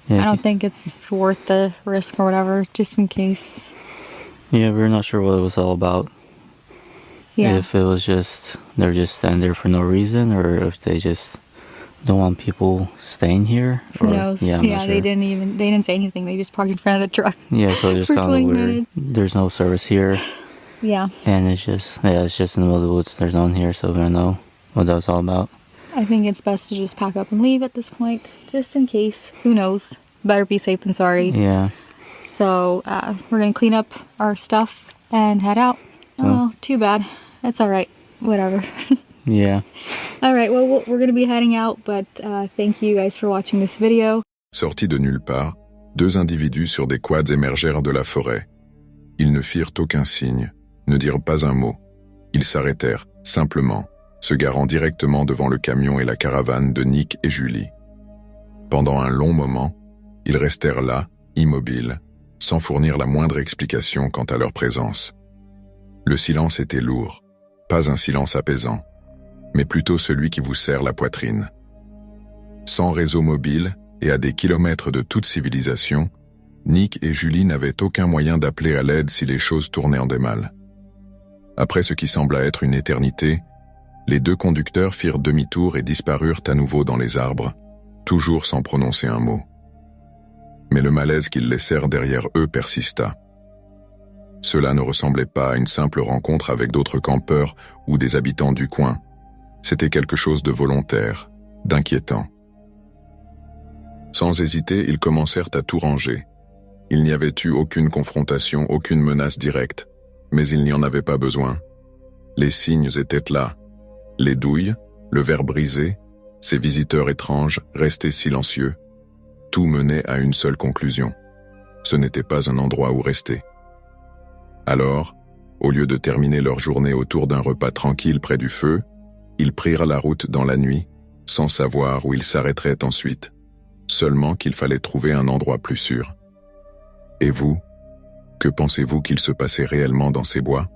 Yeah, I don't think it's worth the risk or whatever, just in case. Yeah, we're not sure what it was all about. Yeah. If it was just, they're just standing there for no reason, or if they just don't want people staying here. Who knows? Yeah, Yeah, they didn't say anything. They just parked in front of the truck. Yeah, so it's just for kind of 20 weird. minutes. There's no service here. Yeah. And it's just in the middle of the woods. There's no one here, so we don't know what that was all about. I think it's best to just pack up and leave at this point, just in case. Who knows? Better be safe than sorry. Yeah. So we're going to clean up our stuff and head out. Oh, too bad. That's all right. Whatever. Yeah. All right, well, we're going to be heading out, but thank you guys for watching this video. Sortis de nulle part, 2 individus sur des quads émergèrent de la forêt. Ils ne firent aucun signe, ne dirent pas un mot. Ils s'arrêtèrent, simplement, se garant directement devant le camion et la caravane de Nick et Julie. Pendant un long moment, ils restèrent là, immobiles, sans fournir la moindre explication quant à leur présence. Le silence était lourd, pas un silence apaisant, mais plutôt celui qui vous serre la poitrine. Sans réseau mobile et à des kilomètres de toute civilisation, Nick et Julie n'avaient aucun moyen d'appeler à l'aide si les choses tournaient en démal. Après ce qui sembla être une éternité, les 2 conducteurs firent demi-tour et disparurent à nouveau dans les arbres, toujours sans prononcer un mot. Mais le malaise qu'ils laissèrent derrière eux persista. Cela ne ressemblait pas à une simple rencontre avec d'autres campeurs ou des habitants du coin. C'était quelque chose de volontaire, d'inquiétant. Sans hésiter, ils commencèrent à tout ranger. Il n'y avait eu aucune confrontation, aucune menace directe, mais il n'y en avait pas besoin. Les signes étaient là. Les douilles, le verre brisé, ces visiteurs étranges restés silencieux. Tout menait à une seule conclusion. Ce n'était pas un endroit où rester. Alors, au lieu de terminer leur journée autour d'un repas tranquille près du feu, ils prirent la route dans la nuit, sans savoir où ils s'arrêteraient ensuite, seulement qu'il fallait trouver un endroit plus sûr. Et vous, que pensez-vous qu'il se passait réellement dans ces bois ?